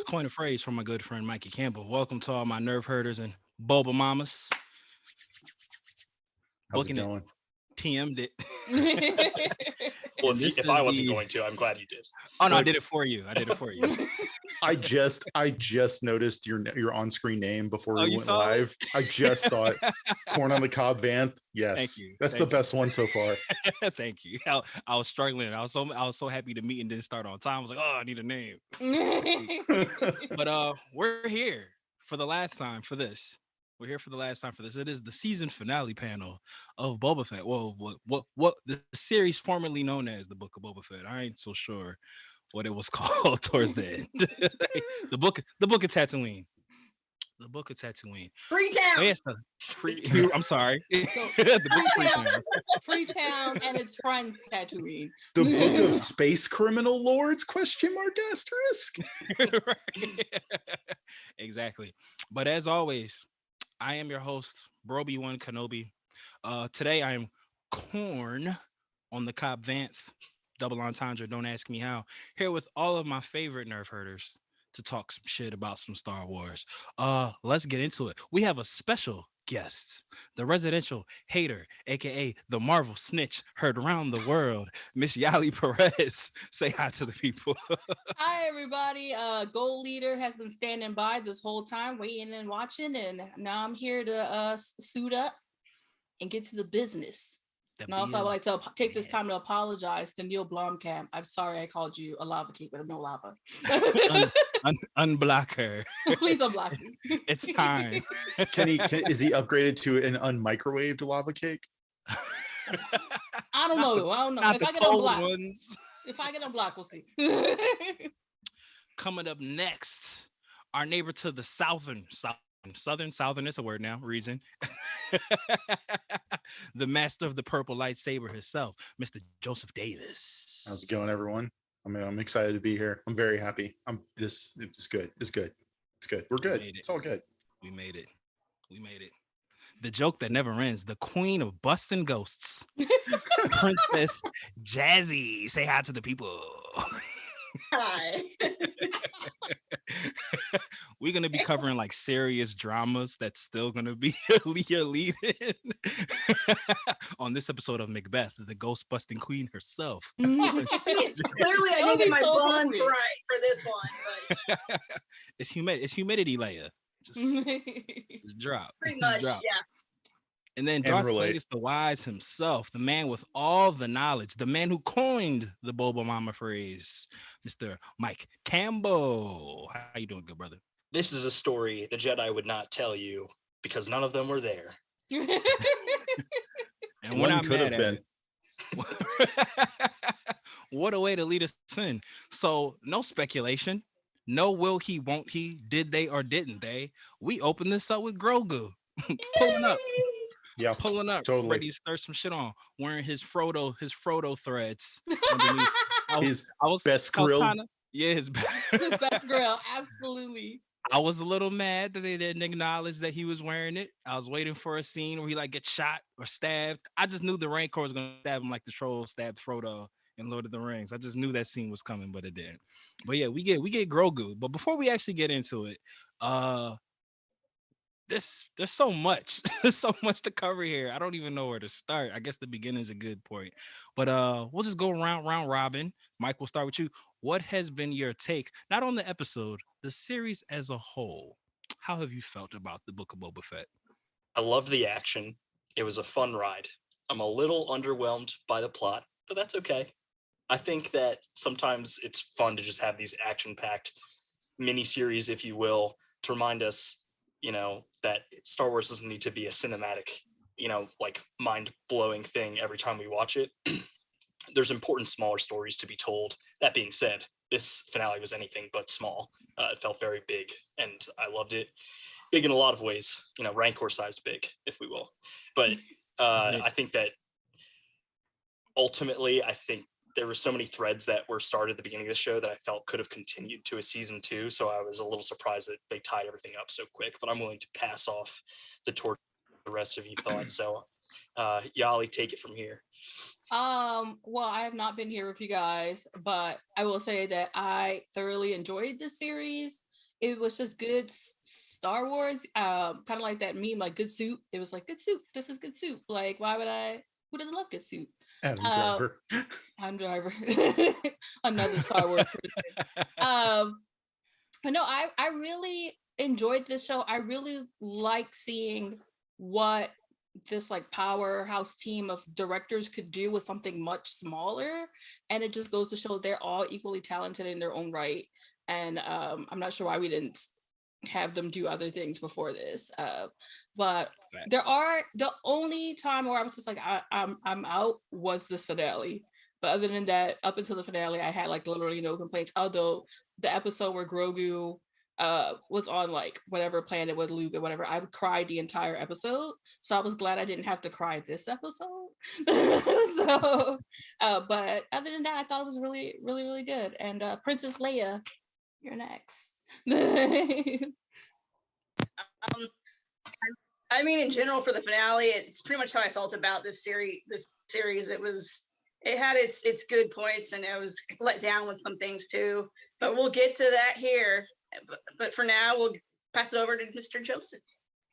coin a phrase from my good friend Mikey Campbell. Welcome to all my nerve herders and Boba mamas. How's it Booking it, going? TM'd it. Well, And this if is I wasn't the. going to, I'm glad you did. Oh no, I Like- did it for you. I did it for you. I just noticed your on-screen name before Oh, we you went saw it? live. I just saw it. Corn on the cob Vanth. Yes. Thank you. That's Thank the you. best one so far. Thank you. I was struggling. I was so happy the meeting didn't start on time. I was like, oh, I need a name. But we're here for the last time for this. We're here for the last time for this. It is the season finale panel of Boba Fett. Well, what the series formerly known as the Book of Boba Fett. I ain't so sure what it was called towards the end. the book of Tatooine. The Book of Tatooine. Freetown. Oh, yes, I'm sorry. The Book of Freetown. Freetown and its friends Tatooine. The Book of Space Criminal Lords? Question mark asterisk. Right. Exactly. But as always, I am your host, Broby1 Kenobi. Today I am corn on the Cobb Vanth, double entendre, don't ask me how. Here with all of my favorite nerve herders to talk some shit about some Star Wars. Let's get into it. We have a special guest, the residential hater, aka the Marvel snitch heard around the world, Miss Yali Perez. Say hi to the people. Hi everybody. Gold Leader has been standing by this whole time, waiting and watching, and now I'm here to suit up and get to the business. And also, I would like to take this time to apologize to Neil Blomkamp. I'm sorry I called you a lava cake, but I'm no lava. Unblock her. Please unblock me. It's time. Is he upgraded to an unmicrowaved lava cake? I don't know. Not If the I get cold unblocked, ones. if I get unblocked, we'll see. Coming up next, our neighbor to the southern is a word now, reason. The master of the purple lightsaber himself, Mr. Joseph Davis. How's it going, everyone? I'm excited to be here. I'm very happy. It's good. It's good. It's good. We're good. It's all good. We made it. The joke that never ends. The queen of busting ghosts, Princess Jazzy. Say hi to the people. Hi. We're gonna be covering like serious dramas that's still gonna be your lead in on this episode of Macbeth, the ghost busting queen herself. Clearly, I didn't get my bond right for this one. But It's humidity, Leia. Just drop. pretty Just much, drop. yeah. And then And Darth relate. Plagueis the Wise himself, the man with all the knowledge, the man who coined the Boba Mama phrase, Mr. Mike Campbell. How you doing, good brother? This is a story the Jedi would not tell you because none of them were there. And we're One not could have mad been. at it. What a way to lead us in. So no speculation. No will he, won't he, did they or didn't they? We open this up with Grogu Yeah. pulling up, Totally. ready to stir some shit on, wearing his Frodo threads underneath. His I was best I was grill. kinda- yeah, his His best grill, absolutely. I was a little mad that they didn't acknowledge that he was wearing it. I was waiting for a scene where he like gets shot or stabbed. I just knew the Rancor was gonna stab him like the troll stabbed Frodo in Lord of the Rings. I just knew that scene was coming, but it didn't. But yeah, we get Grogu. But before we actually get into it, there's so much. There's so much to cover here. I don't even know where to start. I guess the beginning is a good point. But we'll just go round robin. Mike, we'll start with you. What has been your take, not on the episode, the series as a whole? How have you felt about the Book of Boba Fett? I loved the action. It was a fun ride. I'm a little underwhelmed by the plot, but that's okay. I think that sometimes it's fun to just have these action-packed mini-series, if you will, to remind us, that Star Wars doesn't need to be a cinematic, like mind-blowing thing every time we watch it. There's important smaller stories to be told. That being said, this finale was anything but small. It felt very big, and I loved it. Big in a lot of ways, Rancor-sized big, if we will. But I think that ultimately, there were so many threads that were started at the beginning of the show that I felt could have continued to a season 2. So I was a little surprised that they tied everything up so quick, but I'm willing to pass off the torch the rest of you thought. So Yali, take it from here. Well, I have not been here with you guys, but I will say that I thoroughly enjoyed this series. it was just good Star Wars. Kind of like that meme, like good soup. It was like good soup. This is good soup. Like, why would I? Who doesn't love good soup? Adam Driver. Adam Driver, another Star Wars person. But no, I really enjoyed this show. I really like seeing what this like powerhouse team of directors could do with something much smaller, and it just goes to show they're all equally talented in their own right. And I'm not sure why we didn't have them do other things before this. But there are the only time where I was just like I'm out was this finale. But other than that, up until the finale, I had like literally no complaints. Although the episode where Grogu was on like whatever planet with Luke or whatever, I cried the entire episode. So I was glad I didn't have to cry this episode. So, but other than that, I thought it was really, really, really good. And Princess Leia, you're next. I mean, in general, for the finale, it's pretty much how I felt about this series. It had its good points, and it was let down with some things too. But we'll get to that here. But for now, we'll pass it over to Mr. Joseph.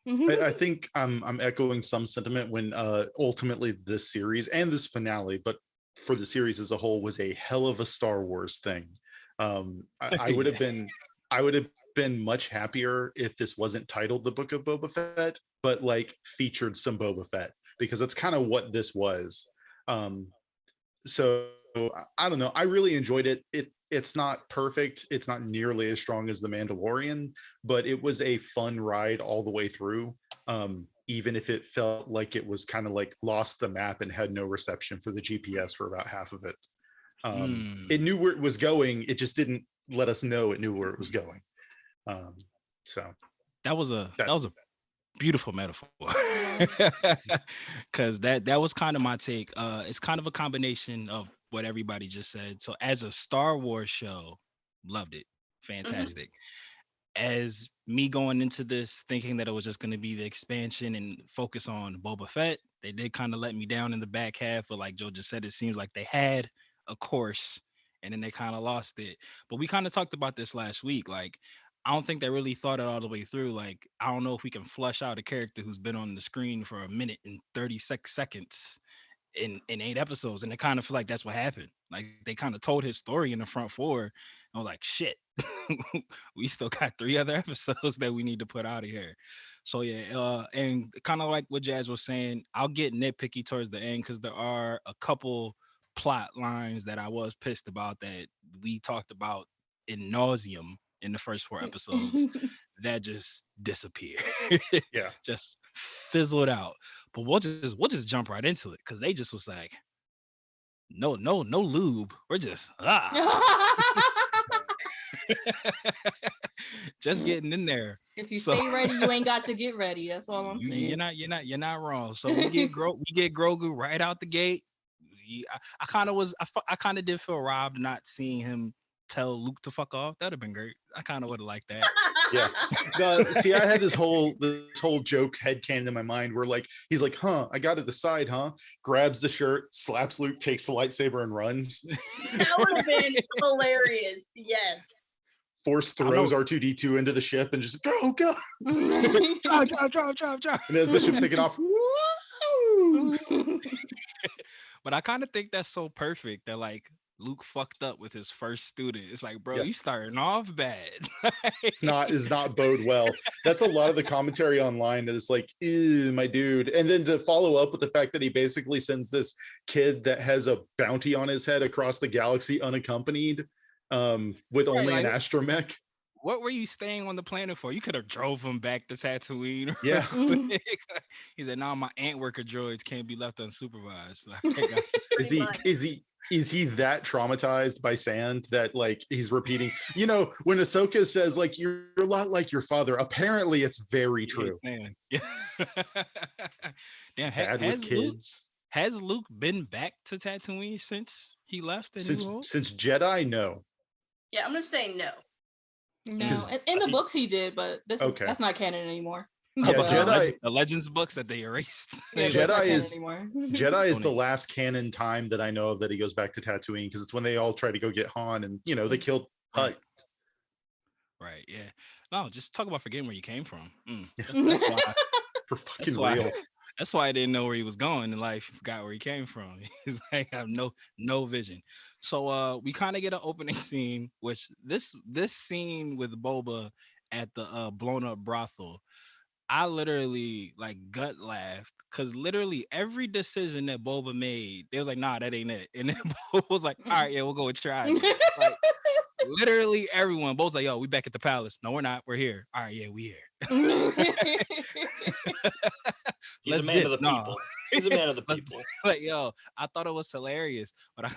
I think I'm echoing some sentiment when ultimately this series and this finale, but for the series as a whole, was a hell of a Star Wars thing. I would have been much happier if this wasn't titled The Book of Boba Fett, but like featured some Boba Fett, because that's kind of what this was. So I don't know. I really enjoyed it. It's not perfect. It's not nearly as strong as The Mandalorian, but it was a fun ride all the way through. Even if it felt like it was kind of like lost the map and had no reception for the GPS for about half of it. It knew where it was going. It just didn't let us know it knew where it was going. So that was a beautiful metaphor, because that was kind of my take. It's kind of a combination of what everybody just said. So as a Star Wars show, loved it, fantastic. As me going into this thinking that it was just going to be the expansion and focus on Boba Fett, they did kind of let me down in the back half. But like Joe just said, it seems like they had a course and then they kind of lost it. But we kind of talked about this last week. Like, I don't think they really thought it all the way through. Like, I don't know if we can flush out a character who's been on the screen for a minute and 36 seconds in 8 episodes. And I kind of feel like that's what happened. Like, they kind of told his story in the front 4. And I'm like, shit, we still got 3 other episodes that we need to put out of here. So yeah, and kind of like what Jazz was saying, I'll get nitpicky towards the end because there are a couple plot lines that I was pissed about that we talked about in nauseum in the first 4 episodes that just disappeared. Yeah, just fizzled out. But we'll just jump right into it because they just was like, no lube. We're just just getting in there. If you stay ready, you ain't got to get ready. That's all I'm saying. You're not wrong. So we get Grogu right out the gate. I kind of did feel robbed not seeing him tell Luke to fuck off. That'd have been great. I kind of would have liked that. Yeah. No, see, I had this whole joke headcanon in my mind where like he's like, I got to decide, grabs the shirt, slaps Luke, takes the lightsaber and runs. That would have been hilarious. Yes. Force throws R2D2 into the ship and just go. Drop. And as the ship's taking off, but I kind of think that's so perfect that like Luke fucked up with his first student. It's like, bro, you starting off bad. it's not bode well. That's a lot of the commentary online that is like, ew, my dude. And then to follow up with the fact that he basically sends this kid that has a bounty on his head across the galaxy unaccompanied, with only an astromech. What were you staying on the planet for? You could have drove him back to Tatooine. Yeah. He said, "No, my ant worker droids can't be left unsupervised." Is he that traumatized by sand that like he's repeating? You know, when Ahsoka says like you're a lot like your father, apparently it's very true. Yeah. Damn, with kids. Has Luke been back to Tatooine since he left? Since Jedi, no. Yeah, I'm gonna say no. No, in the books he did, but that's not canon anymore. Yeah, Jedi, the Legends books that they erased. Yeah, Jedi is the last canon time that I know of that he goes back to Tatooine, because it's when they all try to go get Han and they killed Hut. Right. Yeah. No, just talk about forgetting where you came from. Yeah. That's why. For That's fucking why. real. That's why I didn't know where he was going in life. He forgot where he came from. He's like, I have no vision. So we kind of get an opening scene, which this scene with Boba at the blown up brothel, I literally like gut laughed because literally every decision that Boba made, they was like, nah, that ain't it. And then Boba was like, all right, yeah, we'll go and try again. Like literally everyone. Bo's like, yo, we back at the palace. No, we're not. We're here. All right, yeah, we here. He's a Let's man dip. of the No. people. He's a man of the Let's- people. like, yo, I thought it was hilarious, but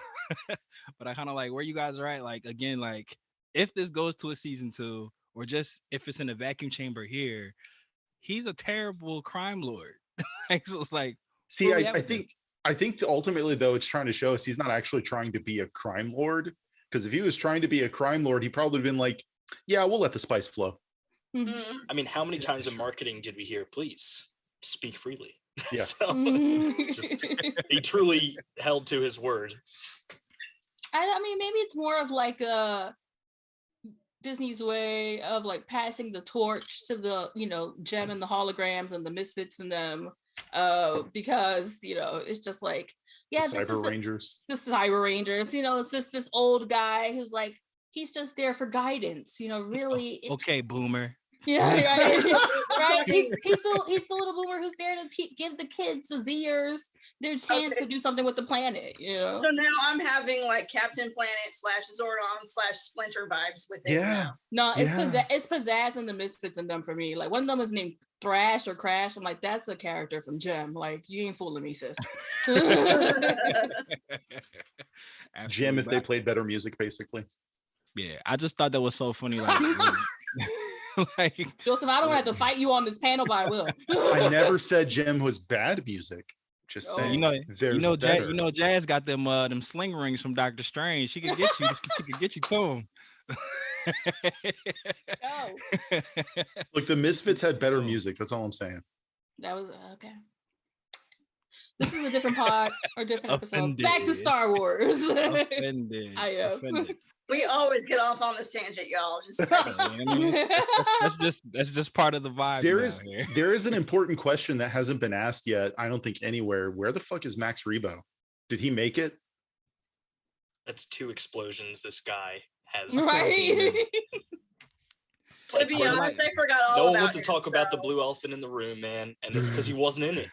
but I kind of like where you guys are at. Like again, like if this goes to a season 2, or just if it's in a vacuum chamber here, he's a terrible crime lord. Like, so it's like, See, where we I, at I with this? think I think ultimately though it's trying to show us he's not actually trying to be a crime lord. Because if he was trying to be a crime lord, he probably been like, yeah, we'll let the spice flow. Mhm. I mean, how many Yeah, times in sure. marketing did we hear, please speak freely? Yeah. So it's just, he truly held to his word. I mean, maybe it's more of like Disney's way of like passing the torch to the, Gem and the holograms and the misfits and them, because it's just like, yeah, The Cyber Rangers. the Cyber Rangers. It's just this old guy who's like, he's just there for guidance. Really. Okay, boomer. Yeah, right. Right. He's the little boomer who's there to give the kids, the Zers, their chance Okay. to do something with the planet. So now I'm having like Captain Planet / Zordon / Splinter vibes with this Yeah. now. No, it's Yeah. it's Pizzazz and the Misfits and them for me. Like one of them is named Thrash or Crash. I'm like, that's a character from Gem. Like you ain't fooling me, sis. Jim, Absolutely. if they played better music, basically. Yeah, I just thought that was so funny. Like, like Joseph, I don't have to fight you on this panel, but I will. I never said Jim was bad music. Just Oh. saying. you know, There's better. Jazz got them sling rings from Doctor Strange. She could get you. She could get you to him. No, Look, the Misfits had better Oh. music. That's all I'm saying. that was okay. This is a different pod or different episode. Back to Offended. Star Wars. Offended. I am. Offended. We always get off on this tangent, y'all. Just You know what I mean? That's just part of the vibe. There now is here. there is an important question that hasn't been asked yet. I don't think anywhere. Where the fuck is Max Rebo? Did he make it? That's 2 explosions this guy has. Right. to be honest, I forgot all No about one wants to him, talk about the so- blue elephant in the room, man, and it's because he wasn't in it.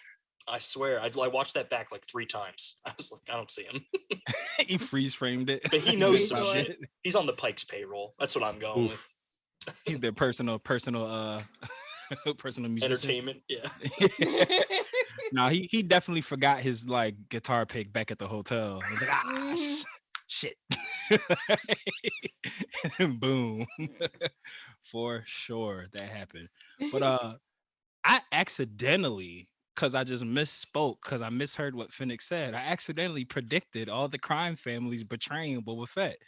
I swear, I watched that back like 3 times. I was like, I don't see him. He freeze framed it. But he knows some Sure. shit. He's on the Pike's payroll. That's what I'm going Oof. He's their personal personal musician. Entertainment, yeah. No, he definitely forgot his like guitar pick back at the hotel. He was like, Mhm. shit. And boom. For sure that happened. But I accidentally, because I just misspoke, because I misheard what Phoenix said, I accidentally predicted all the crime families betraying Boba Fett.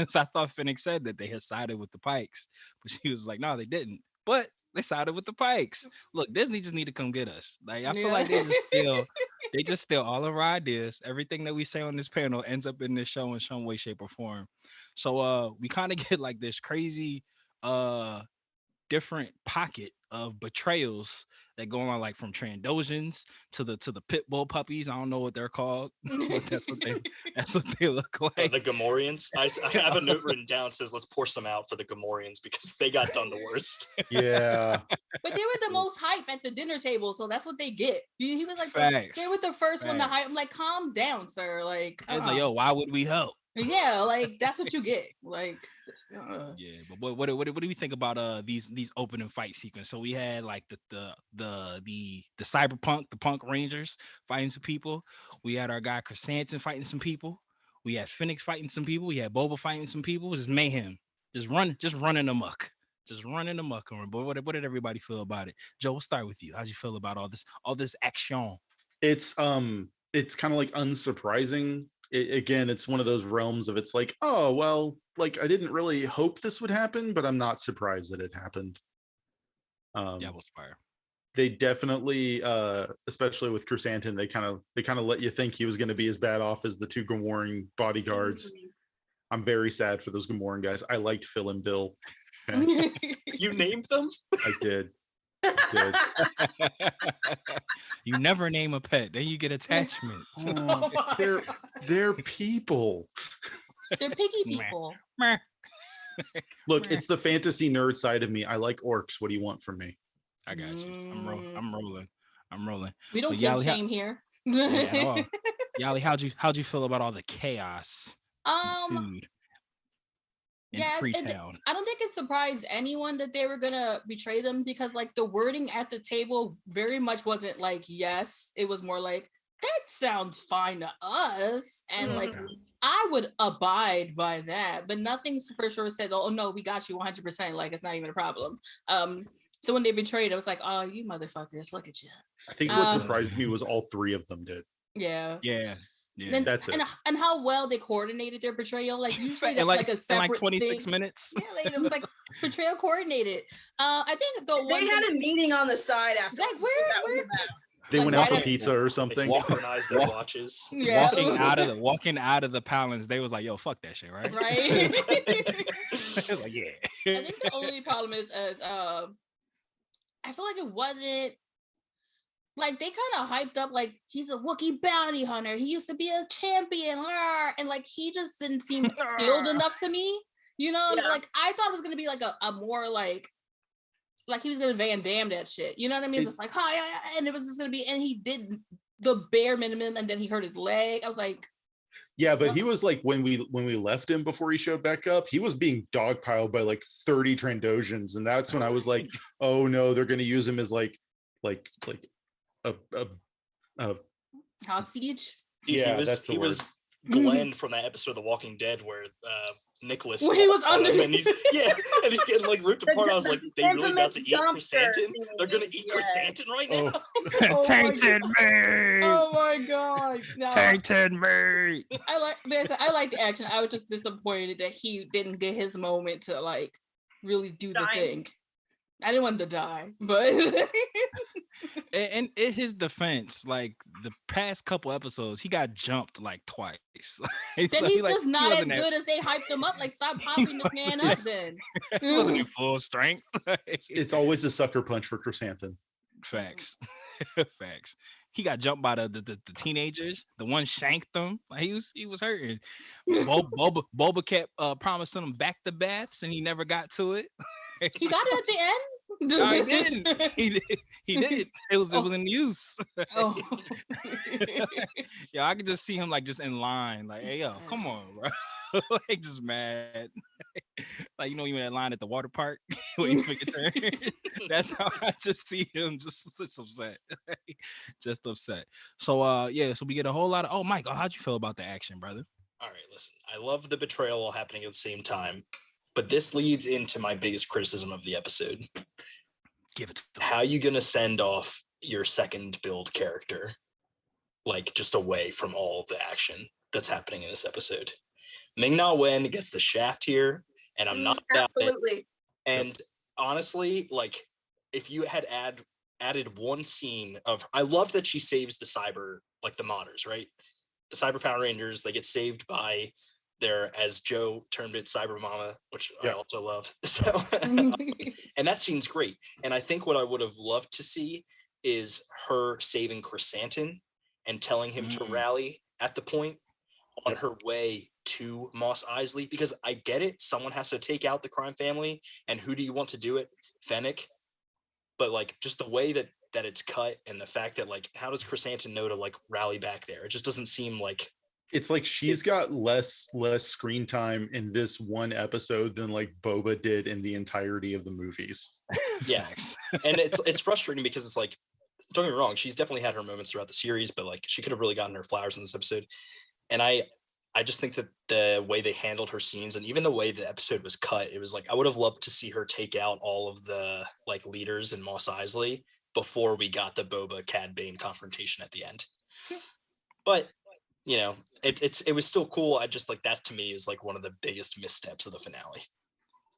So I thought Phoenix said that they had sided with the Pikes, but she was like, no, they didn't. But they sided with the Pikes. Look, Disney just need to come get us. Like I feel like they just steal all of our ideas. Everything that we say on this panel ends up in this show in some way, shape, or form. So we kind of get like this crazy different pocket of betrayals that go on, like from Trandosians to the pit bull puppies. I don't know what they're called, but that's what they look like. The Gamorreans. I have a note written down that says, let's pour some out for the Gamorreans because they got done the worst. Yeah. But they were the most hype at the dinner table, so that's what they get. He was like, Facts. they were the first one to Facts. hype. I'm like, calm down, sir. Like, It's like, yo, why would we help? yeah, like that's what you get. Like, Yeah, but what do we think about these opening fight sequence? So we had like the cyberpunk, the punk rangers fighting some people. We had our guy Chrysanthemum fighting some people. We had Phoenix fighting some people. We had Boba fighting some people. It was mayhem, just running amok. But what did everybody feel about it? Joe, we'll start with you. How'd you feel about all this action? It's kind of like unsurprising. Again, it's one of those realms of it's like, oh well, like I didn't really hope this would happen, but I'm not surprised that it happened. Devil's Fire. They definitely, especially with Chrysanthemum, they kind of let you think he was going to be as bad off as the 2 Gamorrean bodyguards. I'm very sad for those Gamorrean guys. I liked Phil and Bill. Okay. You named them? I did. You never name a pet, then you get attachment. Oh, they're people. They're picky people. Meh. Look, it's the fantasy nerd side of me. I like orcs. What do you want from me? I got you. I'm rolling. We don't But kink Yali, shame here. yeah, at all. Yali, how'd you feel about all the chaos ensued in Freetown? I don't think it surprised anyone that they were gonna betray them, because like the wording at the table very much wasn't like yes, it was more like that sounds fine to us, and like I would abide by that, but nothing for sure said, oh no, we got you 100%, like it's not even a problem. So when they betrayed, I was like, oh, you motherfuckers, look at you. I think what surprised me was all three of them did. Yeah. And, that's it. And how well they coordinated their betrayal. Like usually that's like a separate in like 26 thing. minutes. Yeah, like, it was like betrayal coordinated. I think the one they had a meeting on the side after. like where They like went out right for at- pizza or something. Synchronized their watches. yeah. walking out of the palace, they was like, yo, fuck that shit, right? Right. It was like, yeah. I think the only problem is I feel like it wasn't like they kind of hyped up like he's a Wookiee bounty hunter. He used to be a champion, and like he just didn't seem skilled enough to me. You know, like I thought it was gonna be like a more like he was gonna Van Damme that shit. You know what I mean? Just like hi, and it was just gonna be, and he did the bare minimum, and then he hurt his leg. I was like, yeah, but he was like when we left him before he showed back up, he was being dogpiled by like 30 Trandoshans, and that's when I was like, oh no, they're gonna use him as like a hostage. Yeah, that's the word. He was Glenn from that episode of The Walking Dead where Nicholas when he was under him and he's getting like ripped apart. I was like, they really about to eat chrysanthemum? They're gonna eat chrysanthemum right now. Tainted meat. Oh my god! No. Tainted meat. I like the action. I was just disappointed that he didn't get his moment to like really do the thing. I didn't want him to die, but and in his defense, like the past couple episodes, he got jumped like twice. Then so he's just not as good as they hyped him up. Like, stop popping this man up then. He wasn't in full strength. It's always a sucker punch for Chrysanthemum. Facts. Facts. He got jumped by the teenagers. The one shanked him. Like he was hurting. Boba kept promising him back to baths, and he never got to it. He got it at the end. No, he didn't. He did. It was in use. Oh. Yeah, I could just see him like just in line, like, hey yo, come on, bro. Like just mad. Like you in that line at the water park waiting for your turn. That's how I just see him, just upset. Just upset. So so we get a whole lot of Michael, how'd you feel about the action, brother? All right, listen. I love the betrayal all happening at the same time. But this leads into my biggest criticism of the episode. Give it to them. How you going to send off your second build character, like just away from all of the action that's happening in this episode? Ming-Na Wen gets the shaft here, and I'm not about it. And honestly, like if you had added one scene of, I love that she saves the cyber, like the modders, right? The Cyber Power Rangers, they get saved by their, as Joe termed it, Cyber Mama, which I also love. So, and that scene's great. And I think what I would have loved to see is her saving Chrysanthemum and telling him to rally at the point on her way to Mos Eisley, because I get it. Someone has to take out the crime family. And who do you want to do it? Fennec. But like just the way that it's cut, and the fact that like, how does Chrysanthemum know to like rally back there? It just doesn't seem like, it's like she's got less screen time in this one episode than like Boba did in the entirety of the movies. Yeah. And it's frustrating because it's like, don't get me wrong, she's definitely had her moments throughout the series, but like she could have really gotten her flowers in this episode. And I just think that the way they handled her scenes, and even the way the episode was cut, it was like, I would have loved to see her take out all of the like leaders in Mos Eisley before we got the Boba Cad Bane confrontation at the end. But it was still cool. I just like that, to me, is like one of the biggest missteps of the finale.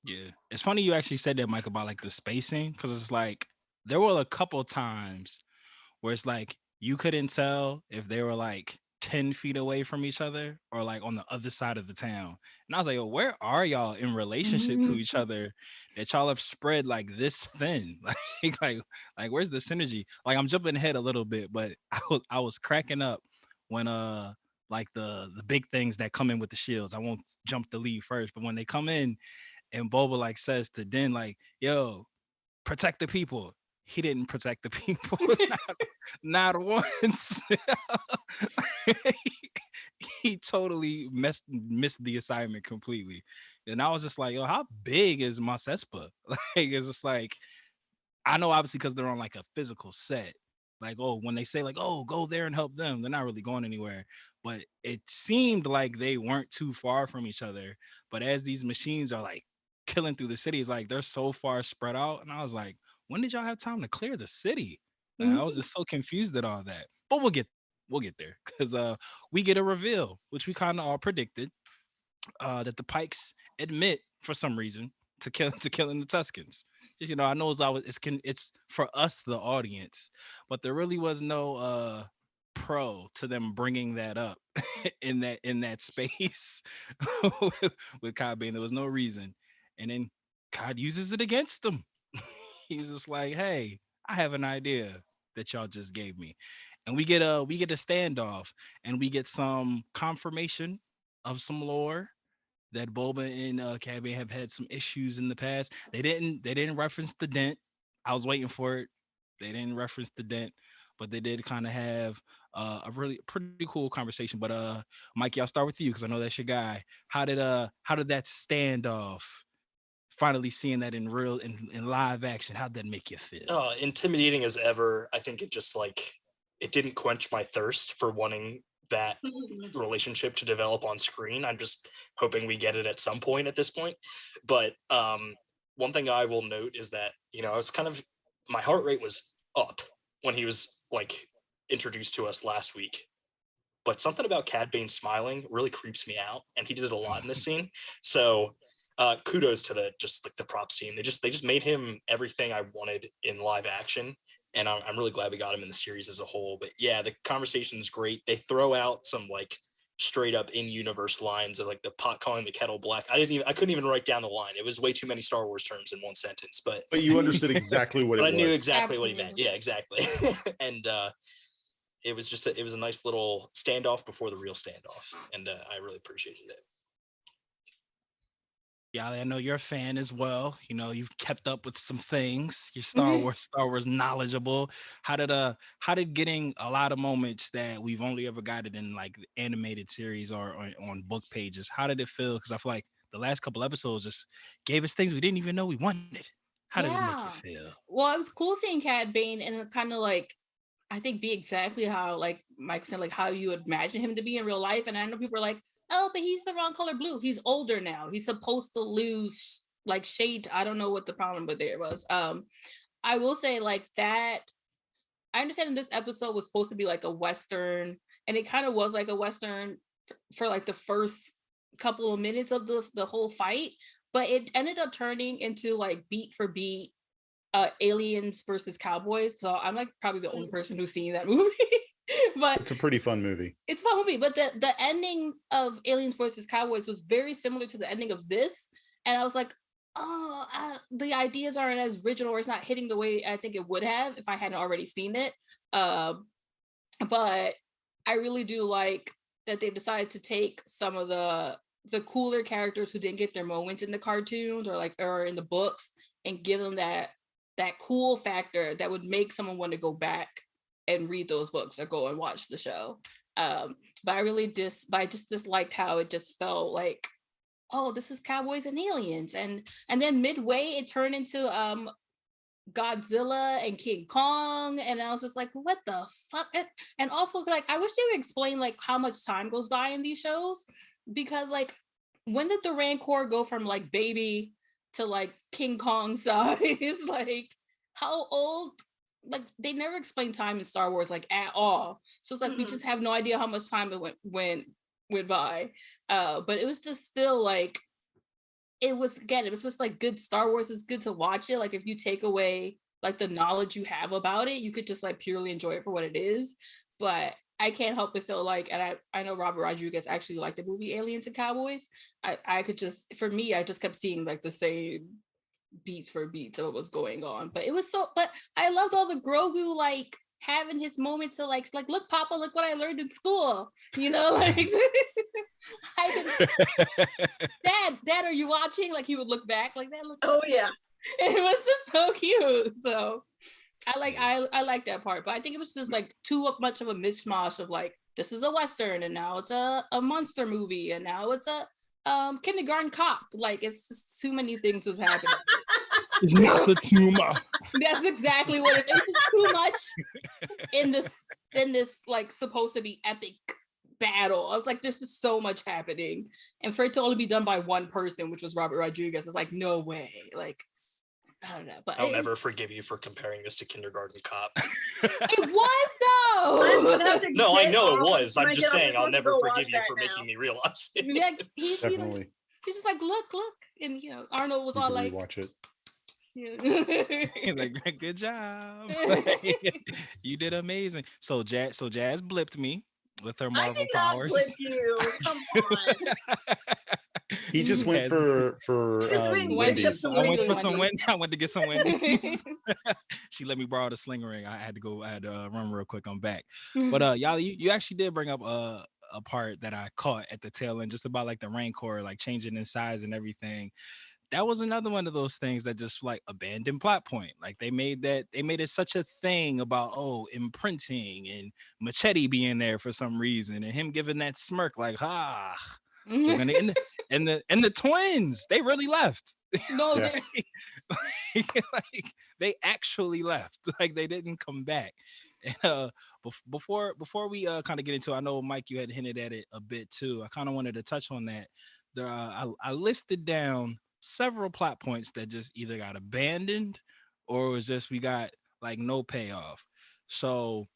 Yeah, it's funny you actually said that, Mike, about like the spacing, because it's like there were a couple times where it's like you couldn't tell if they were like 10 feet away from each other or like on the other side of the town. And I was like, yo, where are y'all in relationship to each other that y'all have spread like this thin? Like where's the synergy? Like I'm jumping ahead a little bit, but I was cracking up when like the big things that come in with the shields. I won't jump the lead first, but when they come in and Boba like says to Den, like, yo, protect the people. He didn't protect the people, not once. he totally missed the assignment completely. And I was just like, yo, how big is Masespa? Like, it's just like, I know obviously because they're on like a physical set. Like, oh, when they say like, oh, go there and help them, they're not really going anywhere. But it seemed like they weren't too far from each other. But as these machines are like killing through the city, it's like they're so far spread out. And I was like, when did y'all have time to clear the city? Like, I was just so confused at all that. But we'll get there because we get a reveal, which we kind of all predicted, that the Pikes admit for some reason to killing the Tuscans. Just, I know it's for us the audience, but there really was no pro to them bringing that up in that space with Cobb Bane. There was no reason, and then God uses it against them. He's just like, hey, I have an idea that y'all just gave me. And we get a standoff and we get some confirmation of some lore that Boba and Cad Bane have had some issues in the past. They didn't reference the dent. I was waiting for it. They didn't reference the dent, but they did kind of have a really pretty cool conversation. But Mikey, I'll start with you because I know that's your guy. How did that standoff, finally seeing that in live action, how'd that make you feel? Intimidating as ever. I think it just it didn't quench my thirst for wanting that relationship to develop on screen. I'm just hoping we get it at some point at this point. But one thing I will note is that, I was my heart rate was up when he was like introduced to us last week. But something about Cad Bane smiling really creeps me out, and he did a lot in this scene. So kudos to the props team. They just made him everything I wanted in live action, and I'm really glad we got him in the series as a whole. But yeah, the conversation is great. They throw out some like straight up in universe lines of like the pot calling the kettle black. I couldn't even write down the line. It was way too many Star Wars terms in one sentence. But you understood exactly what it was. I knew exactly Absolutely. what he meant. Yeah, exactly. And it was a nice little standoff before the real standoff, and I really appreciated it. Yeah, I know you're a fan as well. You've kept up with some things. You're Star Wars knowledgeable. How did getting a lot of moments that we've only ever gotten in like the animated series or on book pages, how did it feel? Because I feel like the last couple episodes just gave us things we didn't even know we wanted. How did it make you feel? Well, it was cool seeing Cad Bane and kind of like, I think, be exactly how, like Mike said, like how you would imagine him to be in real life. And I know people are like, oh, but he's the wrong color blue. He's older now. He's supposed to lose like shade. I don't know what the problem with there was. I will say like that. I understand this episode was supposed to be like a Western, and it kind of was like a Western for like the first couple of minutes of the whole fight, but it ended up turning into like beat for beat aliens versus cowboys. So I'm like probably the only person who's seen that movie. But it's a pretty fun movie. It's a fun movie, but the ending of Aliens versus Cowboys was very similar to the ending of this, and I was like, the ideas aren't as original, or it's not hitting the way I think it would have if I hadn't already seen it. But I really do like that they decided to take some of the cooler characters who didn't get their moments in the cartoons or in the books and give them that cool factor that would make someone want to go back and read those books or go and watch the show. But I just disliked how it just felt like, oh, this is cowboys and aliens. And then midway it turned into Godzilla and King Kong. And I was just like, what the fuck? And also like, I wish they would explain like how much time goes by in these shows, because like, when did the Rancor go from like baby to like King Kong size? Like, how old? Like, they never explain time in Star Wars like at all. So it's like we just have no idea how much time it went by. But it was just still like, it was just like good Star Wars. It's good to watch it. Like, if you take away like the knowledge you have about it, you could just like purely enjoy it for what it is. But I can't help but feel like, and I know Robert Rodriguez actually liked the movie Aliens and Cowboys. I could just, for me, I just kept seeing like the same beats for beats of what was going on. But it was so, but I loved all the Grogu like having his moment to like look, Papa, look what I learned in school. You know, like Dad, are you watching? Like he would look back like that. Oh yeah. It was just so cute. So I like that part, but I think it was just like too much of a mishmash of like, this is a Western and now it's a monster movie and now it's a kindergarten cop. Like it's just too many things was happening. It's not the tumor. That's exactly what it is. It's just too much in this like supposed to be epic battle. I was like, there's just so much happening. And for it to only be done by one person, which was Robert Rodriguez, it's like, no way. Like, I don't know, but I'll never forgive you for comparing this to Kindergarten Cop. It was though. No, I know it was. I'm just saying I'll never forgive you for making me realize it. Yeah, he's Definitely. just like, look, and you know, Arnold was all like, watch it. Yeah. Like, good job. You did amazing. So Jazz blipped me with her Marvel I did not powers. blip you. Come on. He just went for Wendy's. I went for some Wendy's. I went to get some Wendy's. She let me borrow the sling ring. I had to run real quick. I'm back. But y'all, you actually did bring up a part that I caught at the tail end, just about like the Rancor, like changing in size and everything. That was another one of those things that just like abandoned plot point. Like they made it such a thing about imprinting and Machete being there for some reason and him giving that smirk like they're gonna end and the twins, they really left. No, Yeah. Like they actually left. Like they didn't come back. And before we kind of get into it, I know Mike, you had hinted at it a bit too. I kind of wanted to touch on that. I listed down several plot points that just either got abandoned or it was just we got like no payoff. So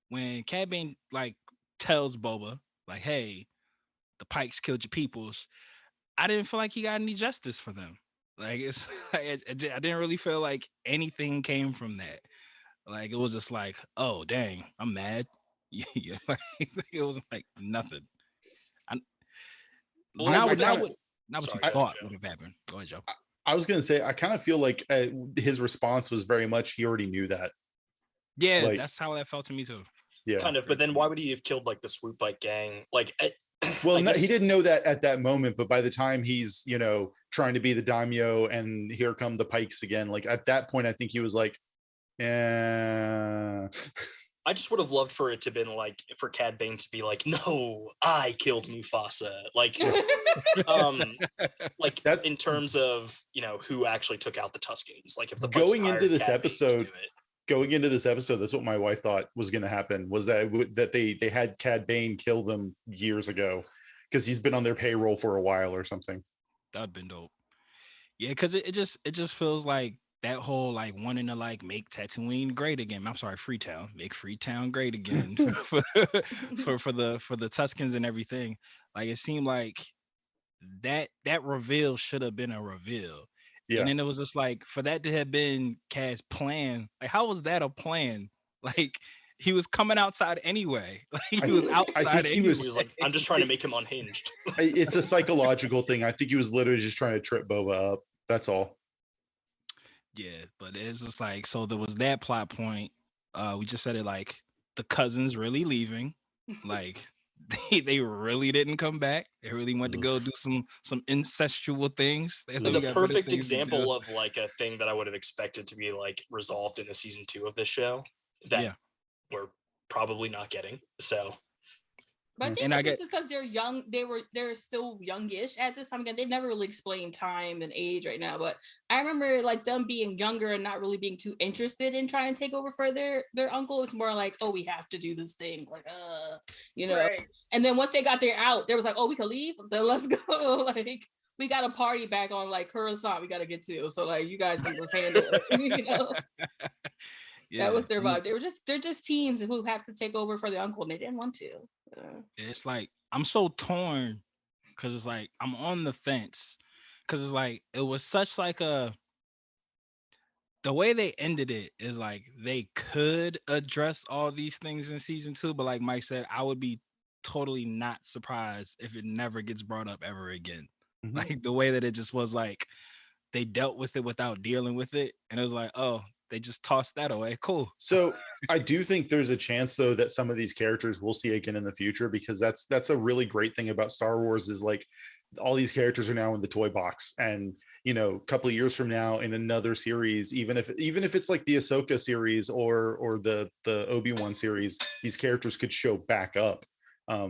when Cad Bane like tells Boba like, hey, the Pikes killed your peoples, I didn't feel like he got any justice for them. Like it's I didn't really feel like anything came from that. Like it was just like, oh dang, I'm mad. Yeah, like, it was like nothing. Well, Now I what kinda- you Sorry, thought Joe. would have happened. Go ahead, Joe. I was gonna say, I kind of feel like his response was very much he already knew that. Yeah, Like- that's how that felt to me too. Yeah. Kind of, but then why would he have killed like the swoop bike gang? Like, Well, I no, guess- he didn't know that at that moment, but by the time he's, trying to be the daimyo and here come the Pikes again, like at that point, I think he was like, yeah. I just would have loved for it to been like for Cad Bane to be like, no, I killed Mufasa. Like, like That's- in terms of who actually took out the Tuskens. Like if the Pikes Going into hired this Cad Bane to episode, do it. Going into this episode, that's what my wife thought was going to happen, was that they had Cad Bane kill them years ago because he's been on their payroll for a while or something. That'd been dope. Yeah, because it just feels like that whole like wanting to like make Tatooine great again. I'm sorry, Freetown, make Freetown great again for the Tuskens and everything. Like it seemed like that reveal should have been a reveal. Yeah. And then it was just like for that to have been Cad's plan. Like how was that a plan? Like he was coming outside anyway. Like he was outside he anyway. was- He was like, I'm just trying to make him unhinged. It's a psychological thing. I think he was literally just trying to trip Boba up. That's all. Yeah, but it's just like so there was that plot point. We just said it like the cousins really leaving. Like they really didn't come back. They really went to go do some incestual things. They The got better perfect things to example do. of like a thing that I would have expected to be like resolved in the season 2 of this show that Yeah. we're probably not getting. So But I think And I it's just because they're young. They're still youngish at this time. Again, they never really explain time and age right now. But I remember like them being younger and not really being too interested in trying to take over for their uncle. It's more like, oh, we have to do this thing, like Right. And then once they got there out, there was like, oh, we can leave. Then let's go. Like we got a party back on like Coruscant. We got to get to. So like you guys can just handle it. Yeah. That was their vibe. They're just teens who have to take over for their uncle, and they didn't want to. It's like I'm so torn because it's like I'm on the fence because it's like it was such like the the way they ended it is like they could address all these things in season 2, but like Mike said, I would be totally not surprised if it never gets brought up ever again. Mhm. Like the way that it just was like they dealt with it without dealing with it, and it was like, oh, they just tossed that away. Cool. So I do think there's a chance though that some of these characters we'll see again in the future, because that's a really great thing about Star Wars is like all these characters are now in the toy box, and a couple of years from now in another series, even if it's like the Ahsoka series or the Obi-Wan series, these characters could show back up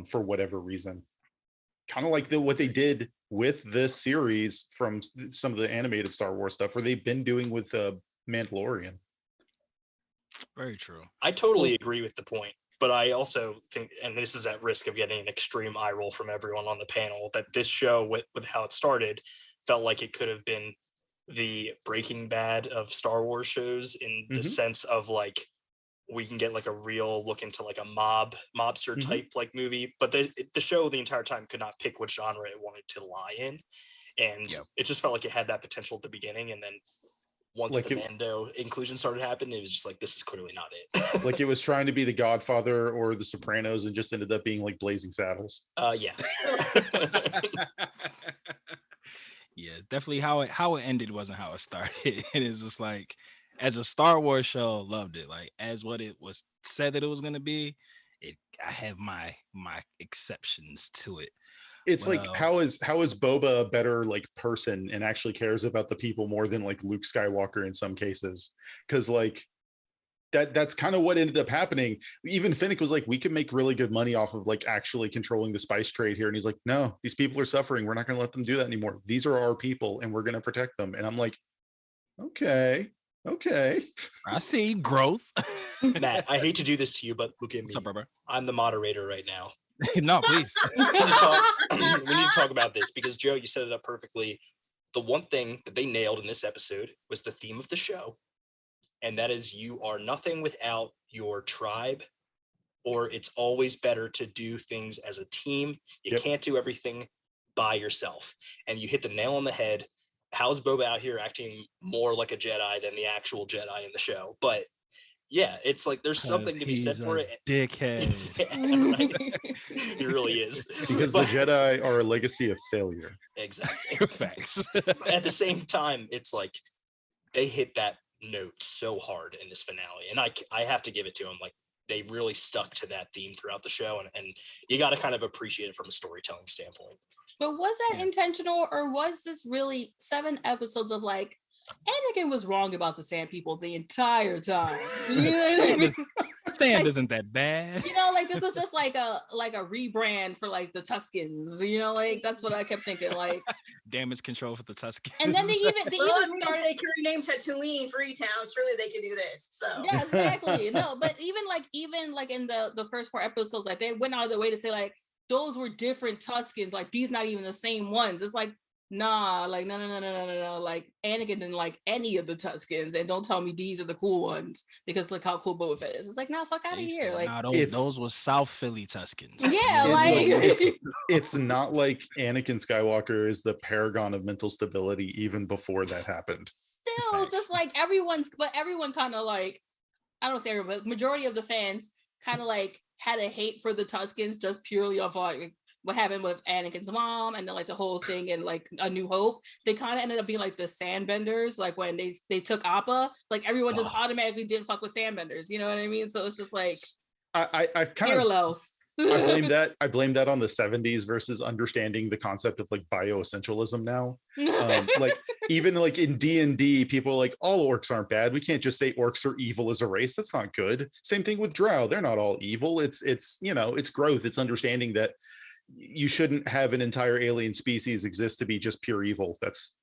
for whatever reason. Kind of like what they did with this series from some of the animated Star Wars stuff, where they've been doing with Mandalorian. Very true. I totally agree with the point, but I also think, and this is at risk of getting an extreme eye roll from everyone on the panel, that this show, with how it started, felt like it could have been the Breaking Bad of Star Wars shows, in the sense of like we can get like a real look into like a mobster type like movie, but the show the entire time could not pick which genre it wanted to lie in, and it just felt like it had that potential at the beginning, and then once like the Mando inclusion started happening, it was just like, this is clearly not it. Like it was trying to be The Godfather or The Sopranos and just ended up being like Blazing Saddles. Yeah. Yeah, definitely how it ended wasn't how it started. And it's just like, as a Star Wars show, loved it. Like as what it was said that it was gonna be, I have my exceptions to it. It's like how is Boba a better like person and actually cares about the people more than like Luke Skywalker in some cases? Because like that's kind of what ended up happening. Even Finnick was like, we can make really good money off of like actually controlling the spice trade here, and he's like, no, these people are suffering. We're not going to let them do that anymore. These are our people, and we're going to protect them. And I'm like, okay. I see growth. Matt, I hate to do this to you, but look at me. What's up, brother? I'm the moderator right now. No, please. we need to talk about this, because Joe, you set it up perfectly. The one thing that they nailed in this episode was the theme of the show, and that is, you are nothing without your tribe, or it's always better to do things as a team. You can't do everything by yourself. And you hit the nail on the head. How's Boba out here acting more like a Jedi than the actual Jedi in the show? But yeah, it's like there's something to be said for it. Dickhead. He really is. Because the Jedi are a legacy of failure. Exactly. Facts. At the same time, it's like they hit that note so hard in this finale, and I have to give it to them. Like they really stuck to that theme throughout the show, and you got to kind of appreciate it from a storytelling standpoint. But was that intentional, or was this really 7 episodes of like, Anakin was wrong about the Sand People the entire time? Sand isn't that bad. Like this was just like a rebrand for like the Tuskens. Like that's what I kept thinking. Like damage control for the Tuskens. And then they even started. They could rename Tatooine Freetown. Surely they could do this. So yeah, exactly. No, but even like in the first 4 episodes, like they went out of their way to say like those were different Tuskens. Like these not even the same ones. It's like, nah, like no. Like Anakin didn't like any of the Tuskens, and don't tell me these are the cool ones because look how cool Boba Fett is. It's like, nah, fuck out of here. Like those were South Philly Tuskens. Yeah, it's not like Anakin Skywalker is the paragon of mental stability even before that happened. Still, just like everyone kind of like, I don't say everyone, but majority of the fans kind of like had a hate for the Tuskens just purely off like what happened with Anakin's mom, and then like the whole thing in like A New Hope. They kind of ended up being like the Sandbenders, like when they took Appa, like everyone just automatically didn't fuck with Sandbenders, you know what I mean? So it's just like I kind parallels. I blame that on the 70s versus understanding the concept of like bioessentialism now. Like even like in D&D, people are like, all orcs aren't bad. We can't just say orcs are evil as a race. That's not good. Same thing with Drow. They're not all evil. It's it's growth. It's understanding that you shouldn't have an entire alien species exist to be just pure evil. That's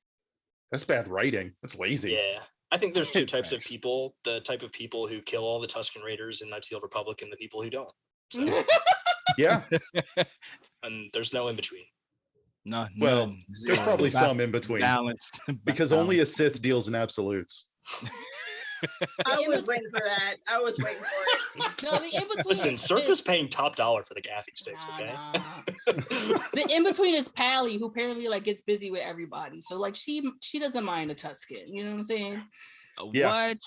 bad writing. That's lazy. Yeah. I think there's 2 types of people: the type of people who kill all the Tusken Raiders in Knights of the Old Republic, and the people who don't. So. Yeah. And there's no in between. No. Well, there's probably some in between. Balanced. Because only a Sith deals in absolutes. I was waiting for that. I was waiting for it. No, the in between. Listen, Circa's paying top dollar for the gaffy sticks, okay? The in between is Pally, who apparently like gets busy with everybody. So like she doesn't mind a Tusken. You know what I'm saying? Yeah. What?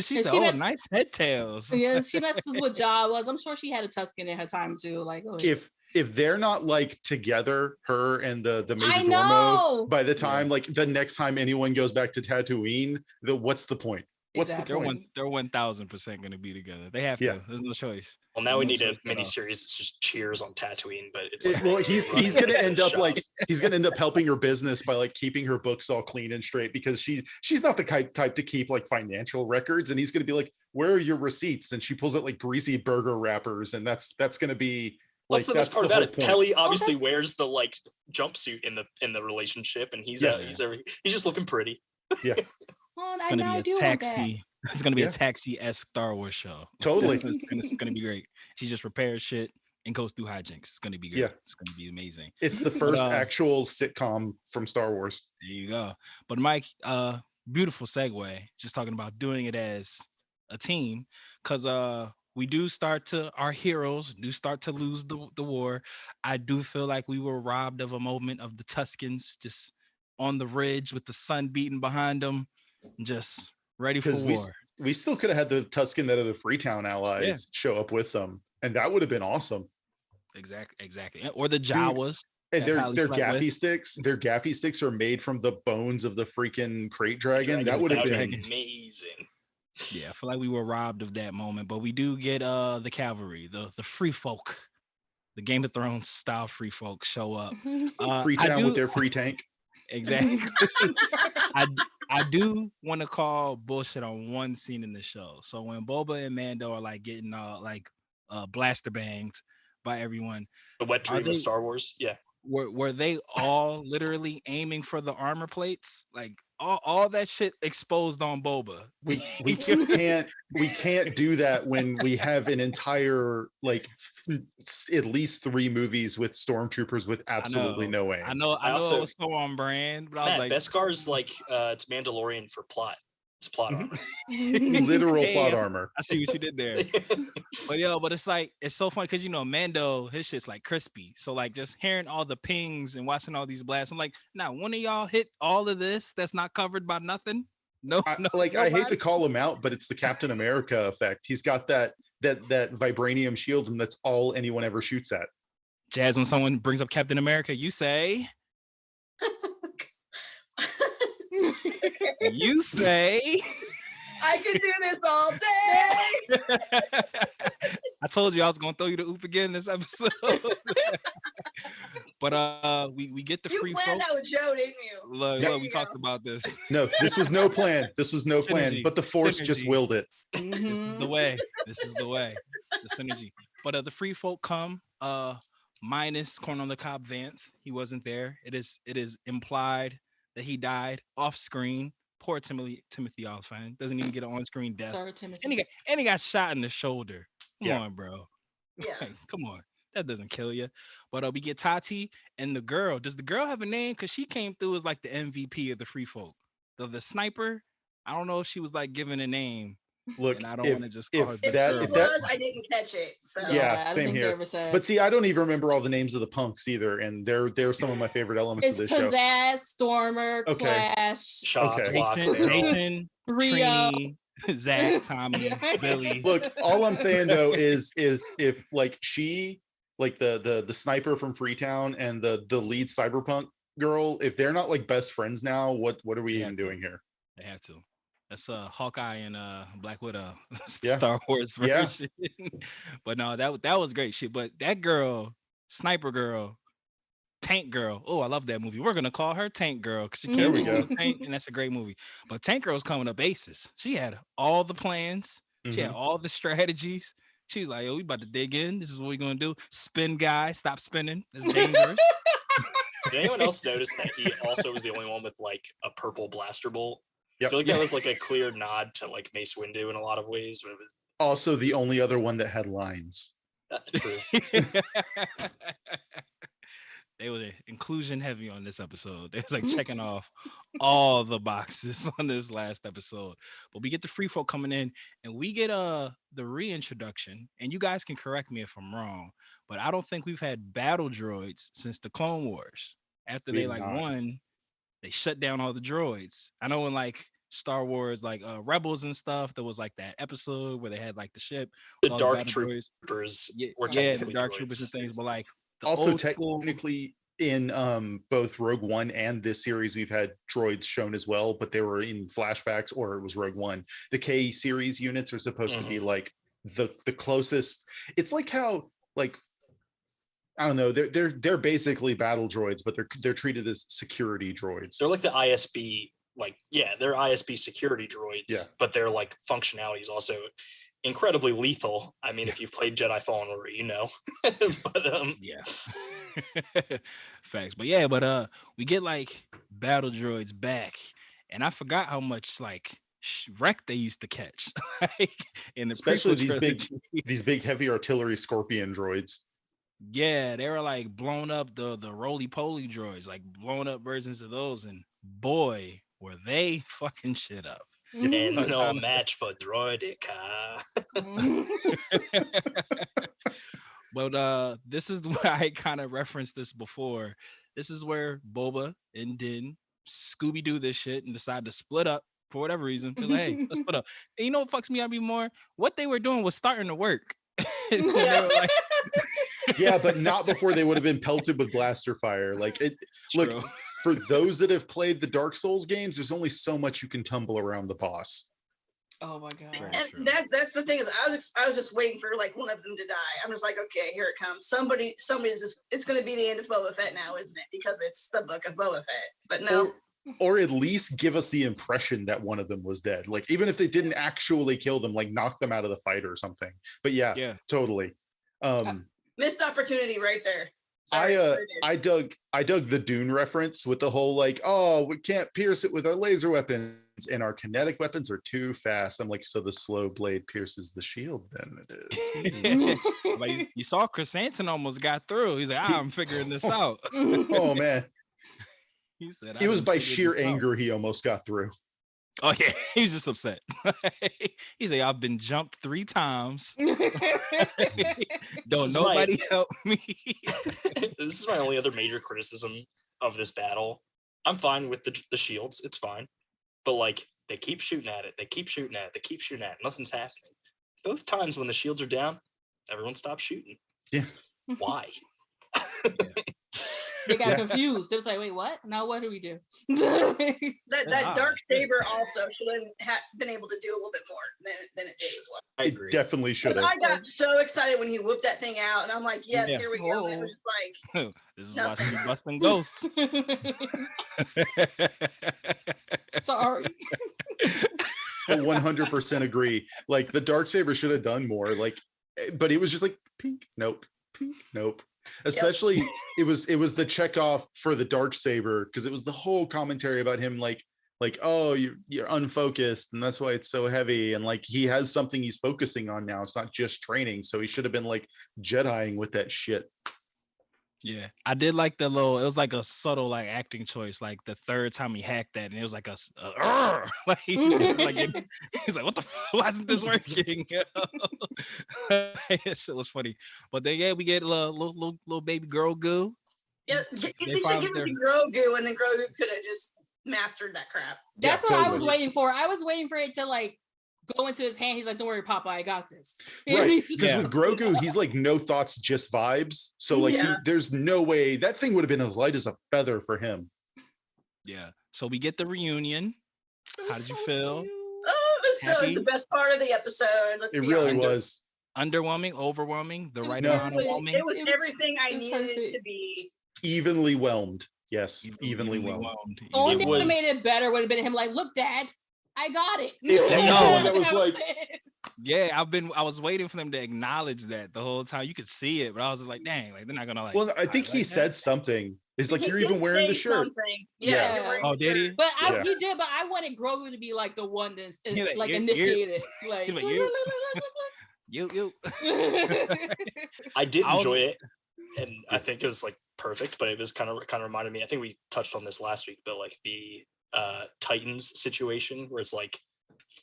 She And said, she "Oh, messed, nice head tails." yeah, she messes with Jawas. I'm sure she had a Tuscan in her time too. Like, oh, If they're not like together, her and the I Major Dormo, know. by the Yeah. time like the next time anyone goes back to Tatooine, what's the point? What's the Exactly. point? They're 1000% going to be together. They have Yeah. to. There's no choice. Well, now There's we no need a choice at mini all. series. It's just Cheers on Tatooine, but it's like Well, they he's running gonna the end up shop. like he's gonna end up helping her business by like keeping her books all clean and straight because she's not the type to keep like financial records, and he's gonna be like, "Where are your receipts?" And she pulls out like greasy burger wrappers, and that's gonna be like What's the best that's part the about whole it? point. Pelly obviously that's- wears the like jumpsuit in the relationship, and he's Yeah. he's just looking pretty. Yeah, Oh, It's I going to now be I a do want that. taxi. It's going to be Yeah. a taxi-esque Star Wars show. Totally. It's going to be great. She just repairs shit and goes through hijinks. It's going to be great. Yeah. It's going to be amazing. it's the first uh, actual sitcom from Star Wars. There you go. But Mike, beautiful segue. Just talking about doing it as a team, because we do start to our heroes do start to lose the war. I do feel like we were robbed of a moment of the Tuscans just on the ridge with the sun beating behind them, just ready for Because war. we still could have had the Tusken that are the Freetown allies show up with them, and that would have been awesome. Exactly. Or the Jawas. And that Pally their slept gaffy with. sticks, their gaffy sticks are made from the bones of the freaking crate dragon. That would have been amazing. Yeah, I feel like we were robbed of that moment, but we do get the cavalry, the free folk, the Game of Thrones style free folk show up. Freetown with their free tank. Exactly. I do want to call bullshit on one scene in the show. So when Boba and Mando are like getting blaster banged by everyone, The wet dream of Star Wars. Yeah. were they all literally aiming for the armor plates? Like all that shit exposed on Boba. We can't do that when we have an entire like at least 3 movies with stormtroopers with absolutely no aim. I know also- it was so on brand, but I was Matt, like, Beskar's like it's Mandalorian for plot. It's plot armor. Literal plot Damn. armor. I see what you did there. But it's like it's so funny because Mando, his shit's like crispy. So like just hearing all the pings and watching all these blasts, I'm like, now one of y'all hit all of this that's not covered by nothing. No, I hate nobody? to call him out, but it's the Captain America effect. He's got that vibranium shield, and that's all anyone ever shoots at. Jazz, when someone brings up Captain America, you say, you say. I could do this all day. I told you I was gonna throw you the oop again this episode. But we get the You free planned folk. that with Joe, didn't you? Look, There we you talked go. about this. No, this was no plan. This was no plan, Synergy. but the Force just Synergy. willed it. This is the way. This is the way. The synergy. But the free folk come. Minus Corn on the Cob Vance. He wasn't there. It is implied that he died off screen. Poor Timothy Olyphant doesn't even get an on-screen death. Sorry, Timothy. And he got shot in the shoulder. Come Yeah. on, bro. Yeah. Like, come on. That doesn't kill you. But we get Tati and the girl. Does the girl have a name? Because she came through as like the MVP of the free folk. The sniper. I don't know if she was like given a name. Look, And I don't want to just call her if the that girl. if It that's was, I didn't catch it. So Yeah, I don't same think they here. ever said. but see, I don't even remember all the names of the punks either, and they're some of my favorite elements It's of this show. Pizzazz, Stormer, Okay. Clash, Shot, Okay. block, Jason, barrel. Jason, Rio. Trini, Zach, Tommy, Billy. Look, all I'm saying though is if like she, like the sniper from Freetown and the lead cyberpunk girl, if they're not like best friends now, what are we Yeah, even doing here? They have to. That's Hawkeye and Black Widow Yeah. Star Wars Yeah. version. But no, that was great shit. But that girl, sniper girl, tank girl. Oh, I love that movie. We're gonna call her Tank Girl because she There came we from go. the tank, and that's a great movie. But Tank Girl's coming up aces. She had all the plans. She had Mhm. all the strategies. She was like, "Yo, we about to dig in. This is what we're gonna do. Spin, guy. Stop spinning. It's dangerous." Did anyone else notice that he also was the only one with like a purple blaster bolt? I Yep. feel like that was like a clear nod to like Mace Windu in a lot of ways. But it was Also, the only other one that had lines. true. They were inclusion heavy on this episode. They was like checking off all the boxes on this last episode. But we get the free folk coming in, and we get the reintroduction. And you guys can correct me if I'm wrong, but I don't think we've had battle droids since the Clone Wars. After they We've like not. won, they shut down all the droids. I know when like Star Wars like Rebels and stuff. There was like that episode where they had like the ship The with all Dark battle droids. Troopers Yeah, were yeah, the technically Dark droids. Troopers and things, but like the Also, old school. technically, in both Rogue One and this series, we've had droids shown as well, but they were in flashbacks or it was Rogue One. The K series units are supposed to be like the closest. It's like how like I don't know, they're basically battle droids, but they're treated as security droids. They're like the ISB, they're ISB security droids, Yeah. but their like functionality is also incredibly lethal. I mean, if you've played Jedi Fallen Order, you know. But Yeah. Facts. But yeah, we get like battle droids back, and I forgot how much like wreck they used to catch. Like in the Especially prequel these big heavy artillery scorpion droids. Yeah, they were like blown up the roly-poly droids, like blown up versions of those, and boy, were they fucking shit up. and no match for Droidica. But this is where I kind of referenced this before. This is where Boba and Din Scooby-Doo this shit and decide to split up for whatever reason. They're like, hey, let's split up. And you know what fucks me up even more? What they were doing was starting to work. They were like, yeah, but not before they would have been pelted with blaster fire. Like it. Look, True. for those that have played the Dark Souls games, there's only so much you can tumble around the boss. Oh my god! Very true. And that's the thing is, I was just waiting for like one of them to die. I'm just like, okay, here it comes. Somebody's just. It's going to be the end of Boba Fett now, isn't it? Because it's the book of Boba Fett. But no. Or at least give us the impression that one of them was dead. Like even if they didn't actually kill them, like knock them out of the fight or something. But yeah. Totally. Missed opportunity right there. Sorry, I dug the Dune reference with the whole like, oh, we can't pierce it with our laser weapons and our kinetic weapons are too fast. I'm like, so the slow blade pierces the shield then it is. Like you saw Chrysanthemum almost got through. He's like, I'm figuring this out. Oh man. He said it was by sheer anger he almost got through. Oh yeah, he was just upset. He's like, I've been jumped 3 times. Don't nobody help me. This is my only other major criticism of this battle. I'm fine with the shields, it's fine. But like they keep shooting at it, they keep shooting at it, nothing's happening. Both times when the shields are down, everyone stops shooting. Yeah. Why? They got confused. It was like, wait, what? Now what do we do? that dark saber also should have been able to do a little bit more than it did as well. I agree. It definitely should have. I got so excited when he whooped that thing out, and I'm like, yes, here we go. And it was like, this is why she's busting ghosts. Sorry. 100% agree. Like the dark saber should have done more. Like, but it was just like pink, nope, pink, nope. Especially it was the checkoff for the dark saber because it was the whole commentary about him like oh you're unfocused and that's why it's so heavy and like he has something he's focusing on now. It's not just training, so he should have been like Jediing with that shit. Yeah, I did like the little. It was like a subtle like acting choice. Like the third time he hacked that, and it was like like he's like, what the? Why isn't this working? That shit was funny. But then we get a little baby Grogu. Yeah, you think they give it to Grogu, and then Grogu could have just mastered that crap. That's what I was waiting for. I was waiting for it to like go into his hand. He's like, don't worry, Papa, I got this. Right. Because with Grogu, he's like no thoughts, just vibes. So like there's no way that thing would have been as light as a feather for him. Yeah. So we get the reunion. How did you feel? Oh, it was the best part of the episode. It really was. Underwhelming, overwhelming, the right amount of whelming. It was everything I needed it to be. Evenly whelmed. Yes, evenly whelmed. Only thing that made it better would have been him like, look, Dad, I got it. That was like, yeah, I was waiting for them to acknowledge that the whole time. You could see it, but I was just like, dang, like they're not gonna like. Well, I think he said something. It's like you're even wearing the shirt. Yeah. Oh, did he? But he did. But I wanted Grogu to be like the one that's like initiated. Like you. I did enjoy it, and I think it was like perfect. But it was kind of reminded me. I think we touched on this last week, but like the Titans situation where it's like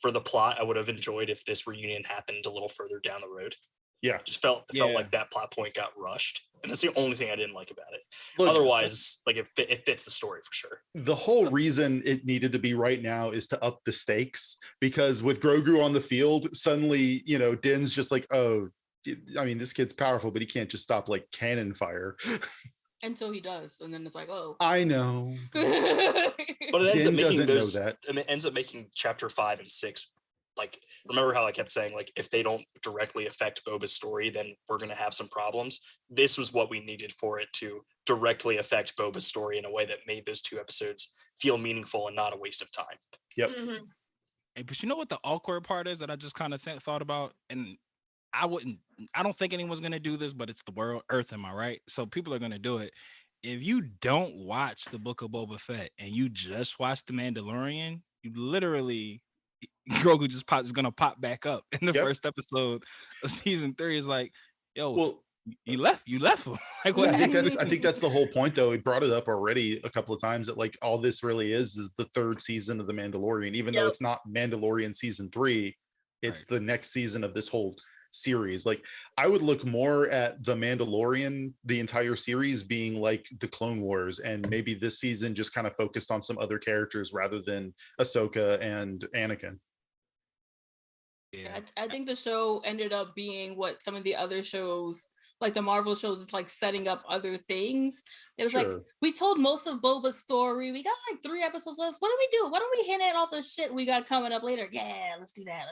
for the plot I would have enjoyed if this reunion happened a little further down the road. Yeah, just felt like that plot point got rushed, And that's the only thing I didn't like about it. Look, otherwise, like it fits the story for sure. The whole reason it needed to be right now is to up the stakes, because with Grogu on the field, suddenly, you know, Din's just like, oh, I mean, this kid's powerful, but he can't just stop like cannon fire. Until he does, and then it's like, oh. I know. But it ends Din up making doesn't those, know that. and it ends up making chapter 5 and 6. Like, remember how I kept saying, like, if they don't directly affect Boba's story, then we're going to have some problems. This was what we needed for it to directly affect Boba's story in a way that made those 2 episodes feel meaningful and not a waste of time. Yep. Mhm. Hey, but you know what the awkward part is that I just kind of thought about, and I don't think anyone's gonna do this, but it's the world Earth, am I right? So people are gonna do it. If you don't watch the Book of Boba Fett and you just watch The Mandalorian, you literally Grogu is gonna pop back up in the first episode of season 3. Is like, yo, Well, you left him. Like, what? I think that's the whole point, though. We brought it up already a couple of times that like all this really is the 3rd season of The Mandalorian, even though it's not Mandalorian season 3, it's the next season of this whole series. Like, I would look more at The Mandalorian, the entire series, being like the Clone Wars, and maybe this season just kind of focused on some other characters rather than Ahsoka and Anakin. Yeah. I think the show ended up being what some of the other shows, like the Marvel shows, is like setting up other things. It was like, we told most of Boba's story. We got like 3 episodes left. What do we do? Why don't we hint at all the shit we got coming up later? Yeah, let's do that.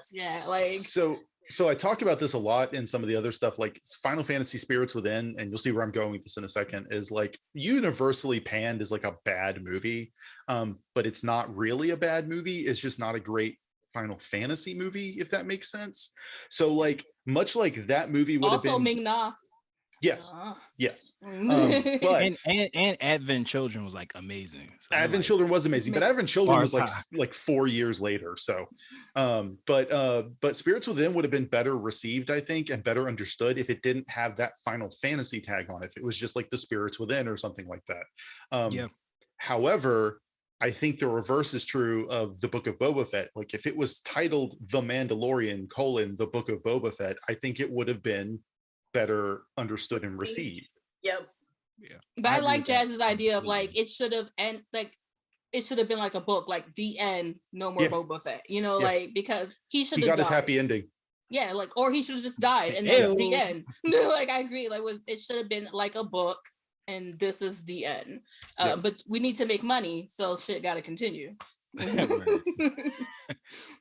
Like, so I talked about this a lot in some of the other stuff, like Final Fantasy Spirits Within, and you'll see where I'm going with this in a second, is like universally panned as like a bad movie. But it's not really a bad movie. It's just not a great Final Fantasy movie, if that makes sense. So like, much like that movie would also have been Ming-Na. Yes. But and Advent Children was like amazing. So Advent Children was amazing, but Advent Children was like 4 years later. So, but Spirits Within would have been better received, I think, and better understood if it didn't have that Final Fantasy tag on it. If it was just like the Spirits Within or something like that. However, I think the reverse is true of the Book of Boba Fett. Like, if it was titled The Mandalorian: The Book of Boba Fett, I think it would have been better understood and received. Yep. Yeah. But I like Jazz's idea of like, it should have been like a book, like the end, no more Boba Fett, you know, like, because he should have got his happy ending. Yeah, like, or he should have just died and then the end. Like, I agree. Like, it should have been like a book and this is the end. But we need to make money, so shit gotta continue.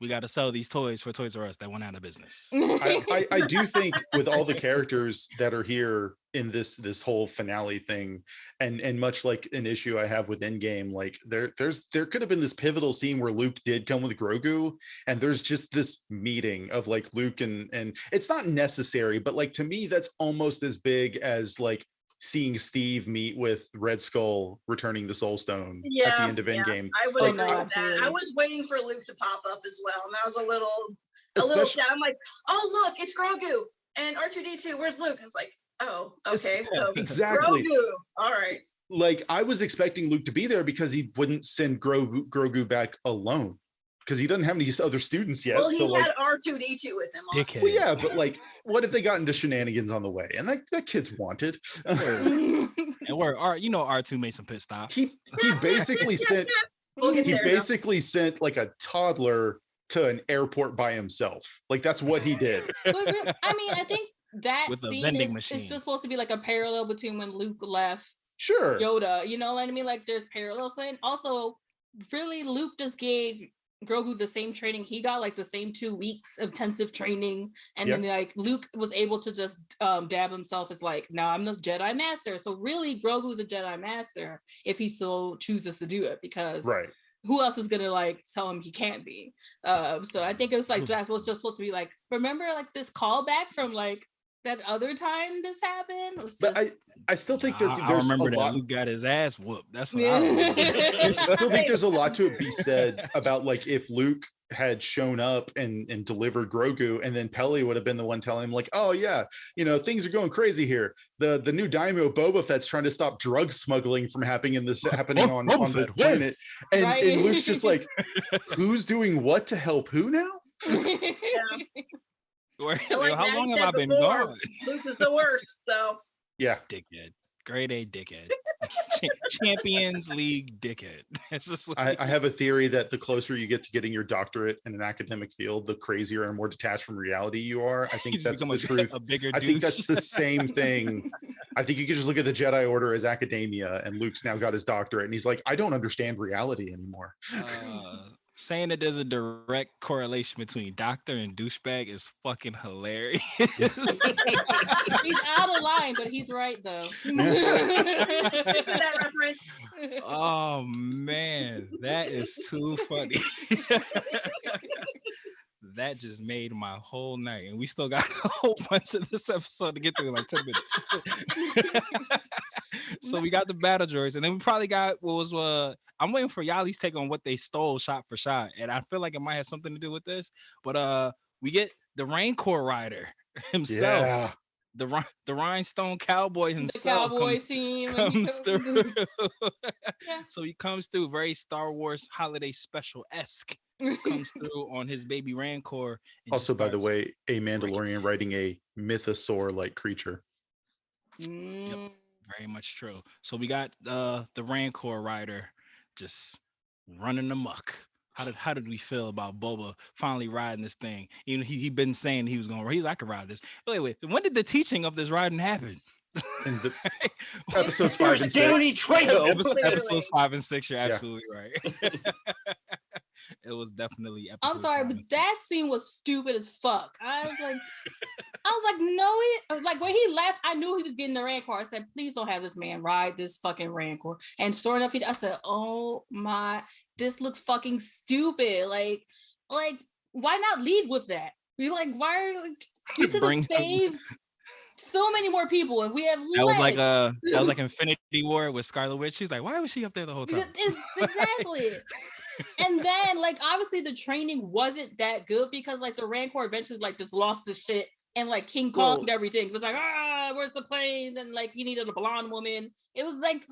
We got to sell these toys for Toys R Us that went out of business. I do think with all the characters that are here in this whole finale thing, and much like an issue I have with Endgame, like there could have been this pivotal scene where Luke did come with Grogu, and there's just this meeting of like Luke and it's not necessary, but like to me that's almost as big as like seeing Steve meet with Red Skull returning the Soul Stone at the end of Endgame. I would agree with that. I was waiting for Luke to pop up as well, and I was a little sad. I'm like, oh look, it's Grogu and R2D2. Where's Luke? I was like, oh, okay, so exactly. Grogu. All right. Like, I was expecting Luke to be there because he wouldn't send Grogu back alone, because he doesn't have any other students yet. Well, he so had like, R2D2 with him. Well, yeah, but like, what if they got into shenanigans on the way? And that kid's wanted. And R2 made some pit stops. He basically sent sent like a toddler to an airport by himself. Like, that's what he did. I mean, I think that with scene is just supposed to be like a parallel between when Luke left Yoda. You know what I mean? Like, there's parallels. And also, really, Luke just gave Grogu the same training he got, like the same 2 weeks of intensive training, and then like Luke was able to just dab himself as like, now I'm the Jedi Master. So really, Grogu's a Jedi Master if he still chooses to do it, because who else is gonna like tell him he can't be? So I think it's like Jack was just supposed to be like, remember like this callback from like that other time this happened. But I still think there's I remember a lot. Luke got his ass whooped. That's what I remember. I still think there's a lot to be said about like if Luke had shown up and delivered Grogu, and then Peli would have been the one telling him like, oh yeah, you know, things are going crazy here. The new daimyo Boba Fett's trying to stop drug smuggling from happening on the planet, and Luke's just like, who's doing what to help who now? Like how long have I been before, gone? Luke is the worst. So Yeah. Dickhead. Grade A dickhead. Champions League dickhead. It's just like, I have a theory that the closer you get to getting your doctorate in an academic field, the crazier and more detached from reality you are. I think he's that's become the truth. a bigger I think douche. that's the same thing. I think you could just look at the Jedi Order as academia, and Luke's now got his doctorate, and he's like, I don't understand reality anymore. Saying that there's a direct correlation between doctor and douchebag is fucking hilarious. He's out of line, but he's right though. That reference. Oh man, that is too funny. That just made my whole night, and we still got a whole bunch of this episode to get through in like 10 minutes. So we got the battle droids, and then we probably got what was I'm waiting for Yali's take on what they stole shot for shot, and I feel like it might have something to do with this. But we get the Rancor rider himself, Yeah. the rhinestone cowboy himself, the cowboy scene comes through. Yeah. So he comes through very Star Wars holiday special-esque. Comes through on his baby Rancor. Also, by the way, a Mandalorian riding a mythosaur-like creature. Yep, very much true. So we got the Rancor rider just running amok. How did we feel about Boba finally riding this thing? Even he'd been saying he was going. He's I could ride this. But anyway, when did the teaching of this riding happen? In the episodes 5 and 6. Danny Trejo. Episodes 5 and 6. You're absolutely right. It was definitely. I'm sorry, but that scene was stupid as fuck. I was like, no, like when he left, I knew he was getting the Rancor. I said, please don't have this man ride this fucking Rancor. And sure enough, I said, oh my, this looks fucking stupid. Like, why not lead with that? You like, why? You could have saved so many more people if we had. That was like Infinity War with Scarlet Witch. She's like, why was she up there the whole time? Exactly. And then, like, obviously the training wasn't that good because, like, the Rancor eventually, like, just lost his shit and, like, King Kong'd everything. It was like, where's the planes? And, like, he needed a blonde woman. It was, like,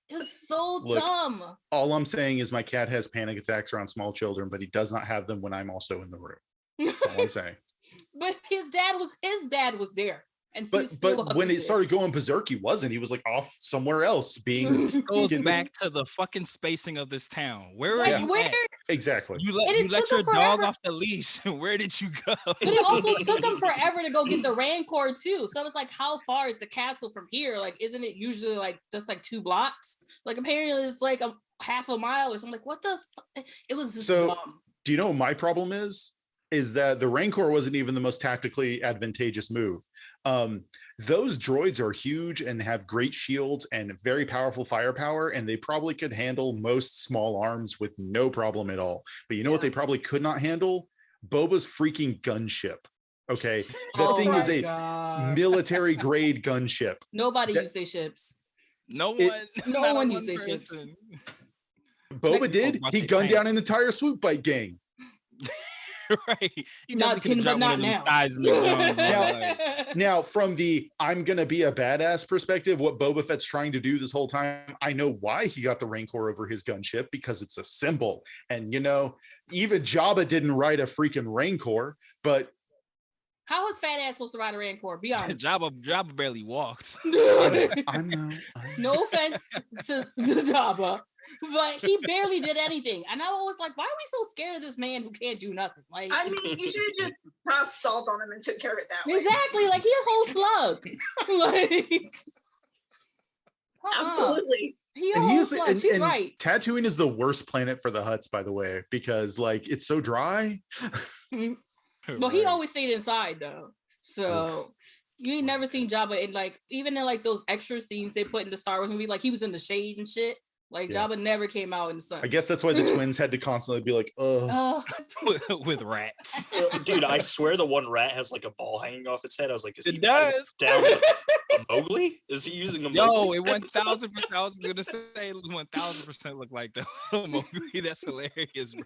it was so dumb. All I'm saying is my cat has panic attacks around small children, but he does not have them when I'm also in the room. That's all I'm saying. But his dad was there. And but when it started going berserk, he wasn't. He was like off somewhere else being. This goes back to the fucking spacing of this town. Where are you at? Exactly. You let your dog off the leash. Where did you go? But it also took him forever to go get the Rancor too. So it's like, how far is the castle from here? Like, isn't it usually like just like 2 blocks? Like apparently it's like a half a mile or something. Like, what the? It was just so. dumb. Do you know what my problem is? Is that the Rancor wasn't even the most tactically advantageous move. Those droids are huge and have great shields and very powerful firepower, and they probably could handle most small arms with no problem at all. But you know what they probably could not handle? Boba's freaking gunship. Okay, that thing is a military grade gunship. Nobody used their ships. No one used their ships. Boba did. He gunned down an entire swoop bite gang. Right. Not now. Now, from the I'm gonna be a badass perspective, what Boba Fett's trying to do this whole time, I know why he got the Rancor over his gunship, because it's a symbol. And you know, even Jabba didn't ride a freaking Rancor, but how is fat ass supposed to ride a Rancor? Be honest. Jabba barely walked. I know. No offense to Jabba, but he barely did anything. And I was like, why are we so scared of this man who can't do nothing? Like, I mean, you should have just tossed salt on him and took care of it that way. Exactly. Like, he a whole slug. Like, absolutely. She's right. Tatooine is the worst planet for the Hutts, by the way, because like it's so dry. Well, he always stayed inside though, so you ain't never seen Jabba in like even in like those extra scenes they put in the Star Wars movie, like he was in the shade and shit. Like Jabba never came out in the sun. I guess that's why the twins had to constantly be like, with rats. Dude, I swear the one rat has like a ball hanging off its head. I was like, is he down to Mowgli? Is he using a Mowgli? Yo, it 1000%. I was gonna say 1000% look like the Mowgli. That's hilarious, bro.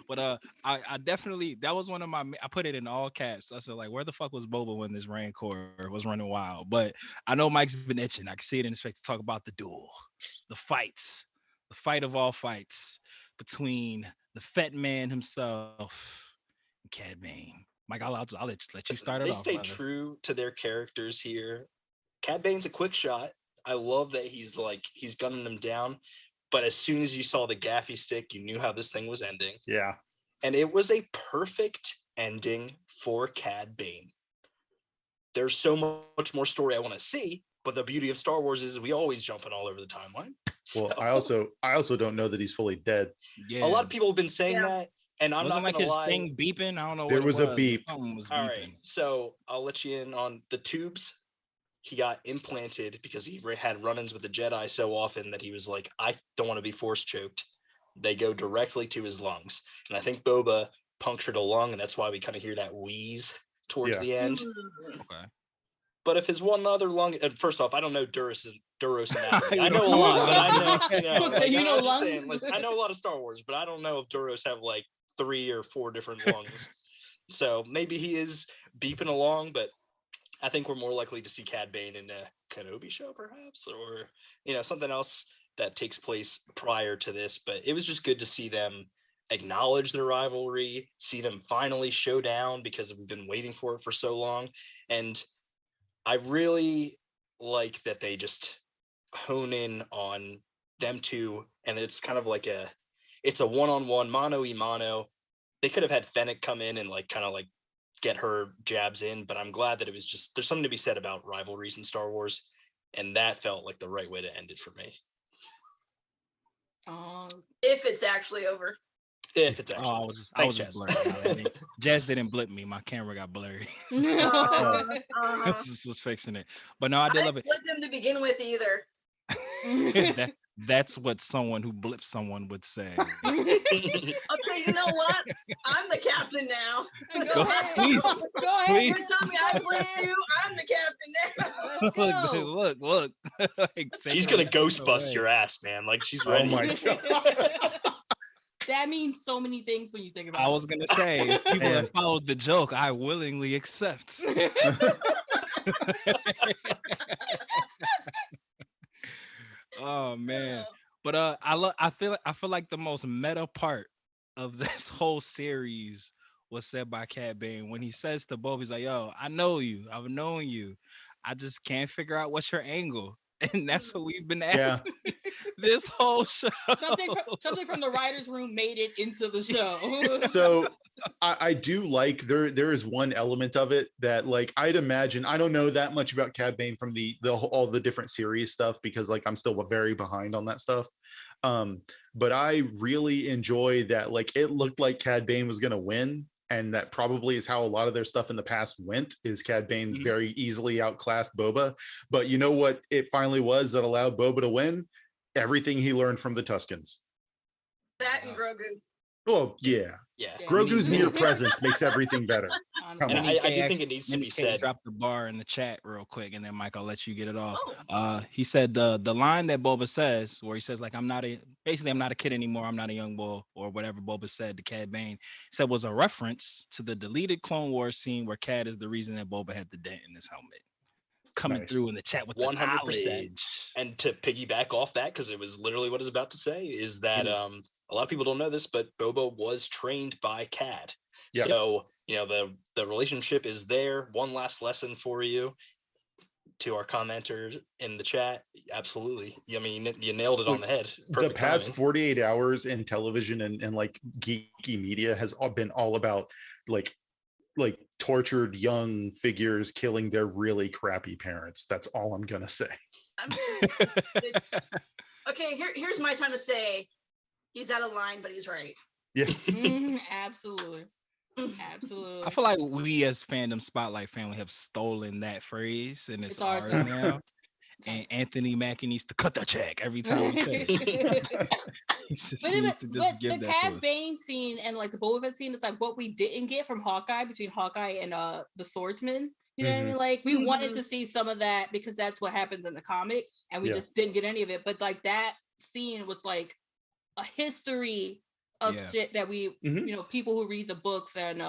But I definitely, that was one of my, I put it in all caps. I said like, where the fuck was Boba when this Rancor was running wild? But I know Mike's been itching. I can see it in his face to talk about the duel, the fight of all fights between the Fett Man himself and Cad Bane. Mike, I'll let you start it off. They stay true to their characters here. Cad Bane's a quick shot. I love that he's gunning him down. But as soon as you saw the gaffy stick, you knew how this thing was ending. Yeah. And it was a perfect ending for Cad Bane. There's so much more story I want to see, but the beauty of Star Wars is we always jumping all over the timeline. Well, I also don't know that he's fully dead. Yeah. A lot of people have been saying that, and I'm Wasn't not like gonna his lie. thing beeping. I don't know. There what was it a beep. Something was All beeping. right, so I'll let you in on the tubes. He got implanted because he had run-ins with the Jedi so often that he was like, I don't want to be force choked. They go directly to his lungs, and I think Boba punctured a lung, and that's why we kind of hear that wheeze towards the end. Okay. But if his one other lung, and first off, I don't know Duros anatomy. I know a lot, but I know, I know a lot of Star Wars, but I don't know if Duros have like 3 or 4 different lungs. So maybe he is beeping along, but I think we're more likely to see Cad Bane in a Kenobi show, perhaps, or something else that takes place prior to this. But it was just good to see them acknowledge their rivalry, see them finally show down because we've been waiting for it for so long. And I really like that they just hone in on them two, and it's kind of like it's a one-on-one, mano-y-mano. They could have had Fennec come in and kind of get her jabs in, but I'm glad that it was just, there's something to be said about rivalries in Star Wars, and that felt like the right way to end it for me. If it's actually over. If it's actually I was just blurry. Jazz didn't blip me. My camera got blurry. Was fixing it. But no, I did love it. I didn't blip him to begin with either. That's what someone who blips someone would say. Okay, you know what? I'm the captain now. Go ahead. Please. Go ahead. You tell me I blipped you. I'm the captain now. Look. She's gonna ghost bust your ass, man. She's ready. Oh my god. That means so many things when you think about it. I was gonna say, if people have followed the joke, I willingly accept. Oh man. But I feel like the most meta part of this whole series was said by Cad Bane when he says to Boba, he's like, yo, I know you. I've known you. I just can't figure out what's your angle. And that's what we've been asking this whole show. Something from the writer's room made it into the show. So I do like there is one element of it that I'd imagine, I don't know that much about Cad Bane from all the different series stuff because I'm still very behind on that stuff. But I really enjoy that it looked like Cad Bane was gonna win. And that probably is how a lot of their stuff in the past went, is Cad Bane very easily outclassed Boba. But you know what it finally was that allowed Boba to win? Everything he learned from the Tuskens. That and Grogu. Oh, yeah. Grogu's mere presence makes everything better. And I do think it needs to be said. Drop the bar in the chat real quick, and then Mike, I'll let you get it off. He said the line that Boba says, where he says I'm not a kid anymore, I'm not a young boy, or whatever Boba said to Cad Bane, said was a reference to the deleted Clone Wars scene where Cad is the reason that Boba had the dent in his helmet. Coming through in the chat with 100%. And to piggyback off that, because it was literally what I was about to say, is that a lot of people don't know this, but Boba was trained by Cad. Yep. So the relationship is there. One last lesson for you, to our commenters in the chat. Absolutely. I mean, you nailed it on the head. Perfect the past timing. 48 hours in television and geeky media has been all about tortured young figures killing their really crappy parents. That's all I'm gonna say. Okay, here's my time to say he's out of line, but he's right. Yeah. Absolutely. I feel like we as Fandom Spotlight family have stolen that phrase, and it's ours now. And Anthony Mackie needs to cut the check every time we say it. The Cad Bane scene and the Boba Fett scene is what we didn't get from Hawkeye, between Hawkeye and the swordsman. You know what I mean? We wanted to see some of that because that's what happens in the comic, and we just didn't get any of it. But that scene was a history of shit that we, people who read the books and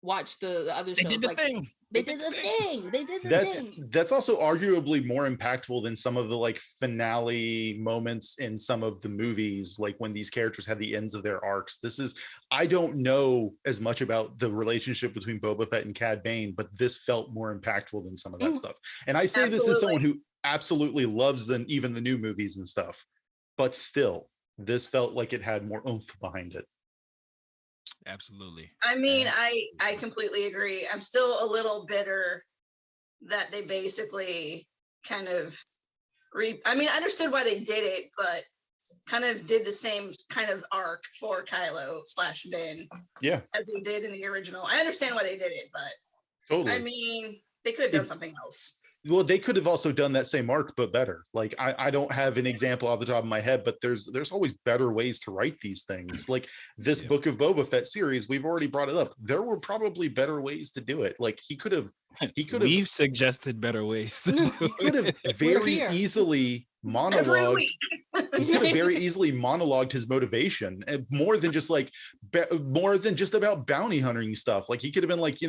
watch the other They shows. did the Like thing. they did the thing. They did the That's thing. that's also arguably more impactful than some of the like finale moments in some of the movies, like when these characters had the ends of their arcs. I don't know as much about the relationship between Boba Fett and Cad Bane, but this felt more impactful than some of that stuff. And I say this as someone who absolutely loves even the new movies and stuff, but still, this felt like it had more oomph behind it. Absolutely. I mean, I completely agree. I'm still a little bitter that they basically kind of I mean, I understood why they did it, but kind of did the same kind of arc for Kylo/Ben. Yeah. As they did in the original. I understand why they did it, but totally. I mean, they could have done something else. Well, they could have also done that same arc, but better. Like I don't have an example off the top of my head, but there's always better ways to write these things. Like this Book of Boba Fett series, we've already brought it up. There were probably better ways to do it. Like he could have. We've suggested better ways. He could have very easily monologued. He could have very easily monologued his motivation, and more than just about bounty hunting stuff. Like he could have been like,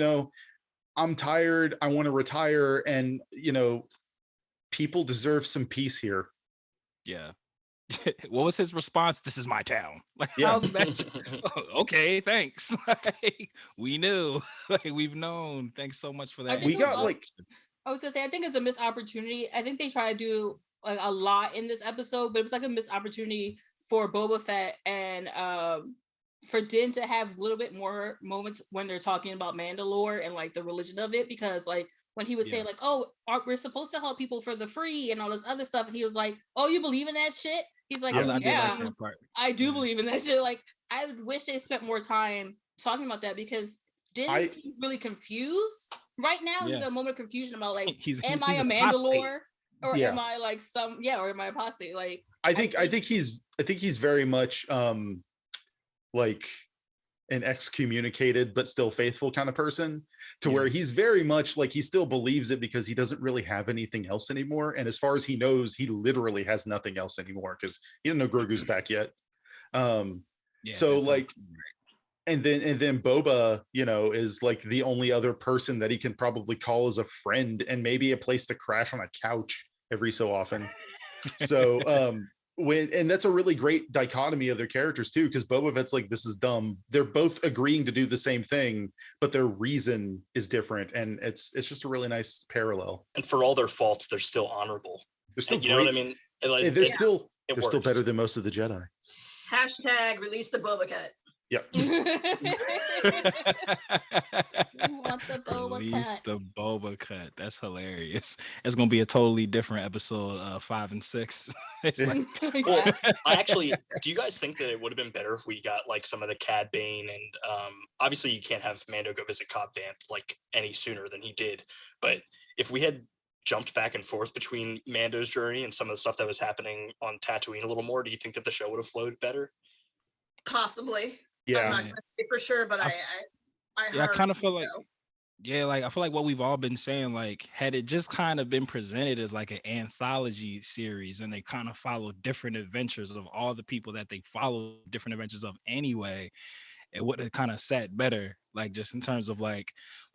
I'm tired. I want to retire. And, people deserve some peace here. Yeah. What was his response? This is my town. Like, yeah. Okay, thanks. Like, we knew. Like, we've known. Thanks so much for that. We got I was gonna say, I think it's a missed opportunity. I think they try to do like a lot in this episode, but it was like a missed opportunity for Boba Fett and for Din to have a little bit more moments when they're talking about Mandalore and like the religion of it, because like when he was saying like, oh, we're supposed to help people for the free and all this other stuff, and he was like, oh, you believe in that shit? He's like, I do believe in that shit. Like, I wish they spent more time talking about that, because Din seems really confused right now. He's in a moment of confusion about like, am I a Mandalore or am I like or am I apostate? Like, I think he's very much like an excommunicated but still faithful kind of person, to where he's very much like he still believes it because he doesn't really have anything else anymore, and as far as he knows, he literally has nothing else anymore because he didn't know Grogu's back yet. So like, and then Boba, is like the only other person that he can probably call as a friend and maybe a place to crash on a couch every so often. So and that's a really great dichotomy of their characters too, because Boba Fett's like, this is dumb. They're both agreeing to do the same thing, but their reason is different, and it's just a really nice parallel. And for all their faults, they're still honorable. They're still you know what I mean? They're still better than most of the Jedi. # release the Boba Cut. Yep. You want the Boba Cut. The Boba Cut. That's hilarious. It's gonna be a totally different episode 5 and 6. Well, do you guys think that it would have been better if we got like some of the Cad Bane and obviously you can't have Mando go visit Cobb Vanth like any sooner than he did, but if we had jumped back and forth between Mando's journey and some of the stuff that was happening on Tatooine a little more, do you think that the show would have flowed better? Possibly. Yeah. I'm not gonna say for sure, but I kind of feel like I feel like what we've all been saying, like, had it just kind of been presented as like an anthology series and they kind of follow different adventures of all the people that they follow different adventures of anyway, it would have kind of sat better, like just in terms of like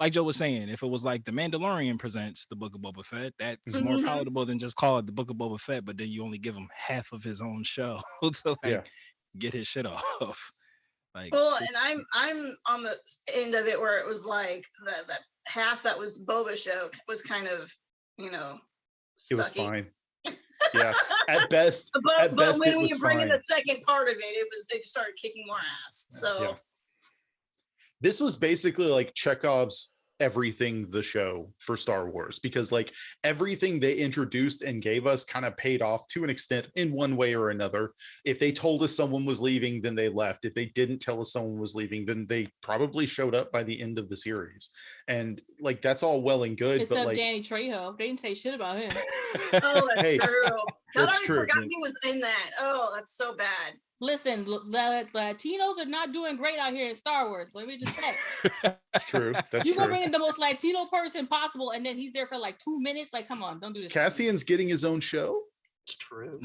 Joe was saying, if it was like The Mandalorian presents the Book of Boba Fett, that's more palatable than just call it the Book of Boba Fett, but then you only give him half of his own show to get his shit off. Like, well, and I'm on the end of it where it was like the half that was Boba show was kind of, it was fine. Yeah, at best. But when you bring in the second part of it, they just started kicking more ass. So this was basically like Chekhov's everything the show for Star Wars, because like everything they introduced and gave us kind of paid off to an extent in one way or another. If they told us someone was leaving, then they left. If they didn't tell us someone was leaving, then they probably showed up by the end of the series. And like, that's all well and good. Except but like Danny Trejo, they didn't say shit about him. Oh, that's true. That's true. Forgot he was in that. Oh, that's so bad. Listen, Latinos are not doing great out here in Star Wars. Let me just say. That's true. That's you true. gonna bring in the most Latino person possible, and then he's there for like 2 minutes. Like, come on, don't do this. Cassian's getting his own show. It's true.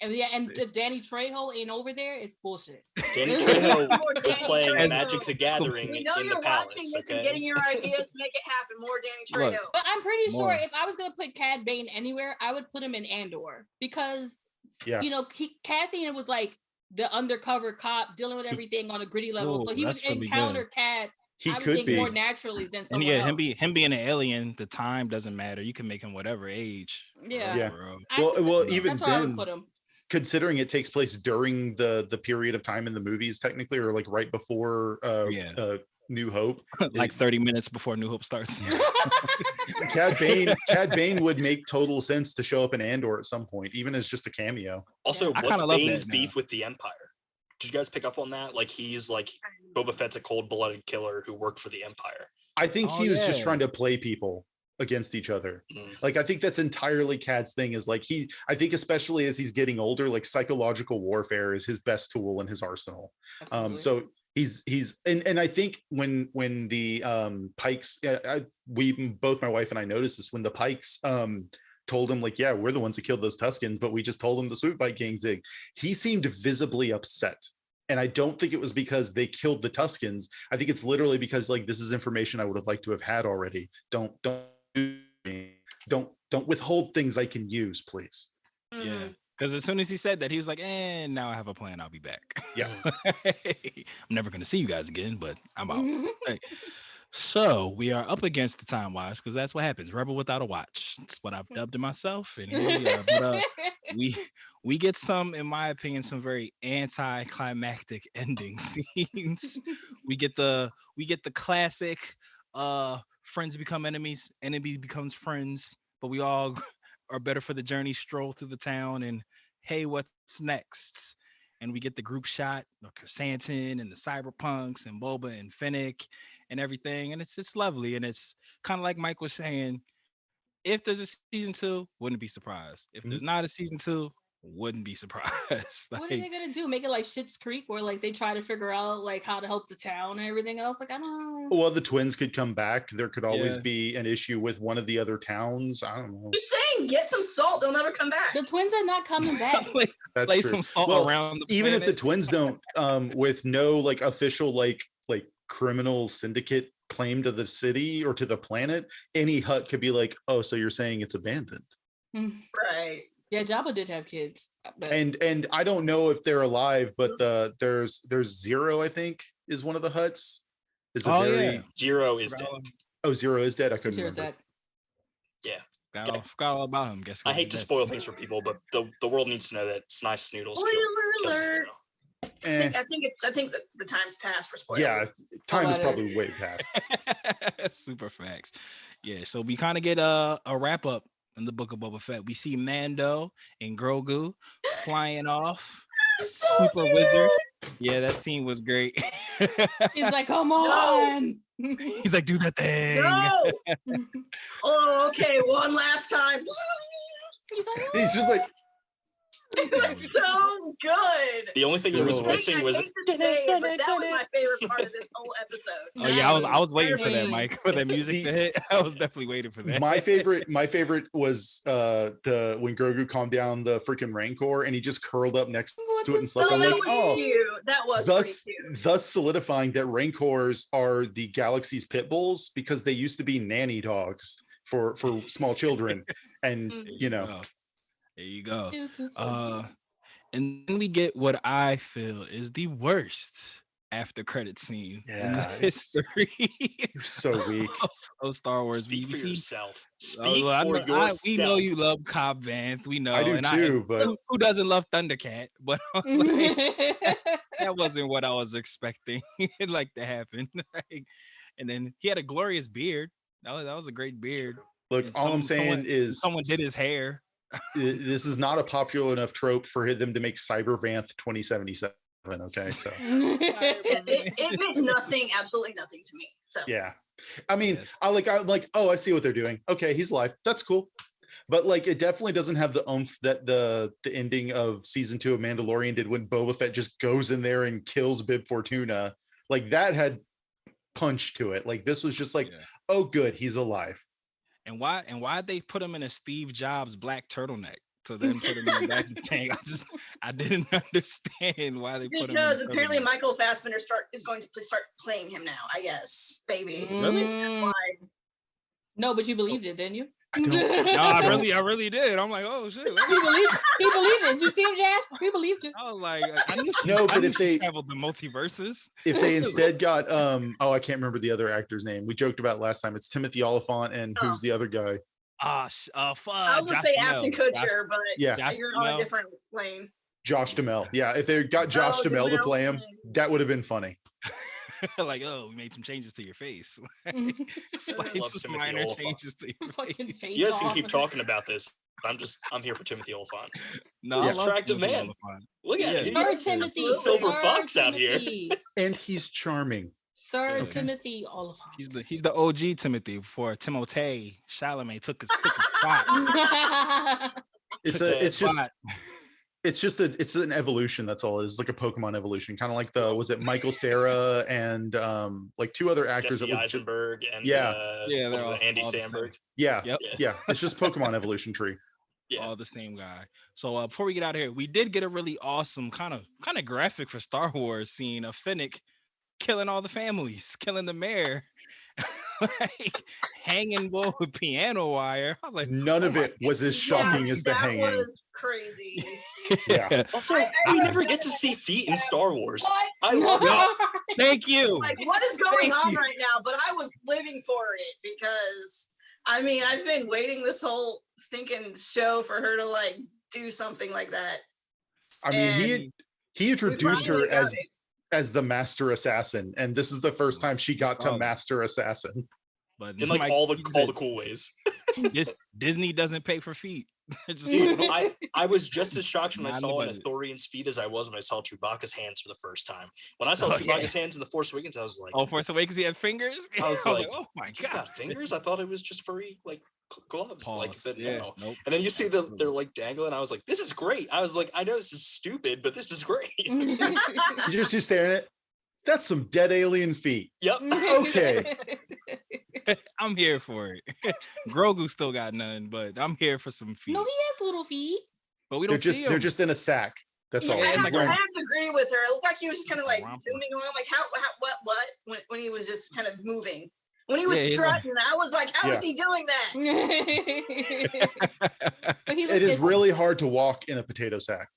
And yeah, and if Danny Trejo ain't over there, it's bullshit. Danny Trejo More was Danny playing Trejo. Magic the Gathering We know in the you're palace. watching this and Okay. getting your ideas. Make it happen. More Danny Trejo. Look. But I'm pretty More. sure if I was gonna put Cad Bane anywhere, I would put him in Andor because Yeah. you know Cassian was like the undercover cop dealing with everything on a gritty level, Ooh, so he would that's really encounter good. Cad. He I would could think be. more naturally than And someone yeah, else. him being an alien, the time doesn't matter. You can make him whatever age. Yeah. Yeah. Bro. Well, that's even where I would then, put him. considering it takes place during the period of time in the movies, technically, or like right before New Hope, Like 30 minutes before New Hope starts. Cad Bane would make total sense to show up in Andor at some point, even as just a cameo. Also, I what's kinda love Bane's that beef now. with the Empire? Did you guys pick up on that? Like he's like Boba Fett's a cold-blooded killer who worked for the Empire. I think Oh, he was just yeah. trying to play people against each other. Mm. Like I think that's entirely Cad's thing, is like I think especially as he's getting older, like psychological warfare is his best tool in his arsenal. Absolutely. So he's and I think when the Pikes, both my wife and I noticed this when the Pikes told him like, yeah, we're the ones who killed those Tuskens, but we just told him the Swoop Bike Gang zig. He seemed visibly upset. And I don't think it was because they killed the Tuskens. I think it's literally because like, this is information I would have liked to have had already. Don't withhold things I can use, please. Yeah. Because as soon as he said that, he was like, and now I have a plan. I'll be back. Yeah. I'm never going to see you guys again, but I'm out. Hey. So we are up against the time wise because that's what happens. Rebel without a watch. That's what I've dubbed it myself. And here we are. But we get some, in my opinion, some very anticlimactic ending scenes. we get the classic friends become enemies, enemy becomes friends, but we all are better for the journey, stroll through the town, and hey, what's next? And we get the group shot of Chrysanthemum and the Cyberpunks and Boba and Fennec and everything. And it's lovely. And it's kind of like Mike was saying, if there's a season 2, wouldn't be surprised. If there's not a season 2, wouldn't be surprised. What are they gonna do? Make it like Schitt's Creek, where like they try to figure out like how to help the town and everything else? Like I don't know. Well, the twins could come back. There could always be an issue with one of the other towns. I don't know. Dang, get some salt. They'll never come back. The twins are not coming back. That's Lay true. some salt Well, around the even if the planet. twins don't, with no like official like criminal syndicate claim to the city or to the planet, any hut could be like, oh, so you're saying it's abandoned. Right. Yeah, Jabba did have kids. But And I don't know if they're alive, but there's Zero, I think, is one of the huts. Is a very Zero is dead. Oh, Zero is dead. I couldn't Cheers remember. Yeah. Forgot all about him. Guess I who's hate to dead. spoil things for people, but the world needs to know that Snice Noodles Spoiler killed alert. Eh, I think that the time's passed for spoilers. yeah, time is about it. probably way past. Super facts. Yeah, so we kind of get a wrap up in the Book of Boba Fett. We see Mando and Grogu flying off. So Super cute. Wizard. Yeah, that scene was great. he's like, come on. He's like, do that thing. No. Oh, okay. One last time. He's like, He's just like, It was so good. The only thing he was Cool. missing was I hate to say it, but that was my favorite part of this whole episode. Oh yeah, I was waiting for that, Perfect. Mike, for that music to hit. I was definitely waiting for that. my favorite was the when Grogu calmed down the freaking Rancor and he just curled up next to it and slept. No, I'm that like, was oh, cute. That was thus pretty cute. thus solidifying that Rancors are the galaxy's pit bulls because they used to be nanny dogs for small children, and you know. There you go. It was just so cute. And then we get what I feel is the worst after credit scene in the Yeah, history You're so weak. of Star Wars. speak We for see- yourself. Oh, Speak well, for yourself. we know you love Cobb Vanth. We know. I do and too, but who doesn't love Thundercat? But I was like, that wasn't what I was expecting it like to happen. Like, and then he had a glorious beard. That was a great beard. look, And all I'm saying is someone did his hair. this is not a popular enough trope for them to make Cybervanth 2077. Okay, so It meant nothing, absolutely nothing to me. So yeah, I mean, Yes. I'm like, oh, I see what they're doing. Okay, he's alive. That's cool. But like, it definitely doesn't have the oomph that the ending of season 2 of Mandalorian did when Boba Fett just goes in there and kills Bib Fortuna. Like that had punch to it. Like this was just like, Yeah. oh, good, he's alive. And why they put him in a Steve Jobs black turtleneck So then put him in the back of the tank. I didn't understand why they put him. Because apparently Michael Fassbender is going to start playing him now. I guess, baby. Really? Why? No, but you believed it, didn't you? No, I really did. I'm like, oh shit. He believed it. Did you see him, Jazz? He believed it. I was like, I knew she, No, I but knew if she they- traveled the multiverses. If they instead got I can't remember the other actor's name. We joked about last time. It's Timothy Oliphant, and who's the other guy? Fuck. I would Josh say Duhamel. Ashton Kutcher, but Yeah. Josh you're on a Duhamel. different lane. Josh Duhamel. Yeah, if they got Josh Oh, Duhamel to Duhamel. play him, that would have been funny. Like, oh, we made some changes to your face. Slight love some Timothy minor Oliphant. changes to your Fucking face. face You guys can off. keep talking about this. I'm here for Timothy Oliphant. No, He's I an love attractive Timothy man. Oliphant. Look at Yeah. him. Sir He's Timothy. a silver Sir fox out here. Timothy. And he's charming. Sir Okay. Timothy Oliphant. He's the OG Timothy before Timothée Chalamet took his spot. It's an evolution. That's all it is. Like a Pokemon evolution, kind of like was it Michael Cera and like two other actors Jesse that look Eisenberg and Yeah. Yeah, what was they're it, Andy all the same. Samberg. yeah, Yep. yeah. It's just Pokemon evolution tree. Yeah. All the same guy. So before we get out of here, we did get a really awesome kind of graphic for Star Wars scene of Finnick killing all the families, killing the mayor, like hanging boy with piano wire. I was like, None of it was as shocking as the that hanging. was crazy. Yeah. Also, I we never get to see feet in Star Wars. What? I love it. Thank you. Like, what is going Thank on you. right now? But I was living for it because I mean I've been waiting this whole stinking show for her to like do something like that. I mean, he introduced her finally got as the master assassin, and this is the first time she got to Oh. master assassin. But In like Mike, all you the said, cool ways. Disney doesn't pay for feet. It's just Dude, like, I was just as shocked when I Not in the saw an budget. Authorian's feet as I was when I saw Chewbacca's hands for the first time. When I saw Oh, Chewbacca's yeah. hands in The Force Awakens, I was like, oh, Force Awakens, he had fingers. I was like, oh my he's god, got fingers? I thought it was just furry like gloves. Like Pause. that. Yeah, No. nope. And then you see they're like dangling. I was like, this is great. I was like, I know this is stupid, but this is great. You just staring at it. That's some dead alien feet. Yep. Okay. I'm here for it. Grogu still got none, but I'm here for some feet. No, he has little feet. But we They're don't just see they're them. just in a sack. That's Yeah, all. I, it's have, like I a- have to agree with her. It looked like he was just kind of like Romper. zooming along, like how what when he was just kind of moving. When he was Yeah, he's like- strutting, I was like, how is he doing that? But he It looked is at- really hard to walk in a potato sack.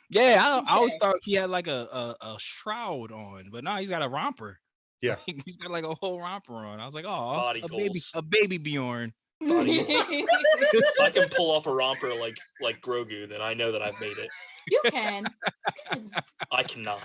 Yeah, I always Okay. thought he had like a shroud on, but now he's got a romper. Yeah. He's got like a whole romper on. I was like, oh, Body a baby Bjorn. If I can pull off a romper like Grogu, then I know that I've made it. You can. I cannot.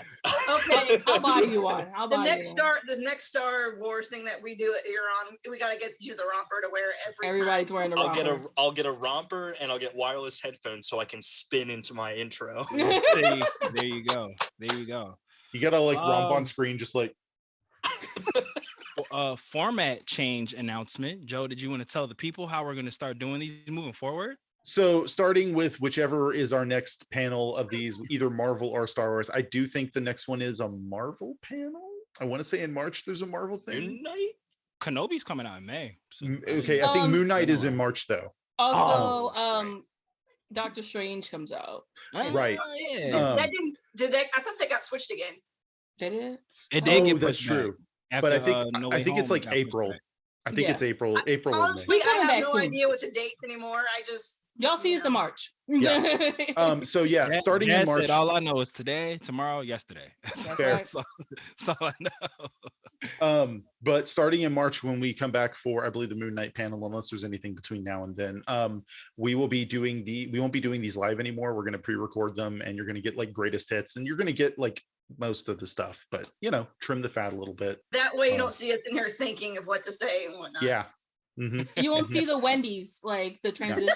Okay, I'll buy you one. I'll buy you one. The next Star Wars thing that we do here on, we got to get you the romper to wear every Everybody's time. wearing a romper. I'll get a romper and I'll get wireless headphones so I can spin into my intro. There you go. There you go. You gotta like romp Um, on screen, just like Format change announcement. Joe, did you want to tell the people how we're going to start doing these moving forward? so. Starting with whichever is our next panel of these, either Marvel or Star Wars. I do think the next one is a Marvel panel. I want to say in March there's a Marvel thing. Moon Knight? Kenobi's coming out in May. So, Okay, I think Um, Moon Knight is in March though. Also, Oh, Doctor Strange comes out. Right. Yeah. Did they? I thought they got switched again. Did it? It did Oh, get that's pushed back true. after, But I think No I Way think it's Home like got pushed April. back. I think Yeah. it's April or May. Honestly, I coming have back no soon. idea what the date anymore. I just Y'all see us in March. Yeah. So yeah, Jazz- starting Jazz in March. said, all I know is today, tomorrow, yesterday. Fair. right. That's all I know. But starting in March, when we come back for, I believe, the Moon Knight panel, unless there's anything between now and then, we won't be doing these live anymore. We're going to pre-record them, and you're going to get like greatest hits, and you're going to get like most of the stuff, but trim the fat a little bit. that way you don't see us in here thinking of what to say and whatnot. Yeah. Mhm. You won't see the Wendy's, like the transition.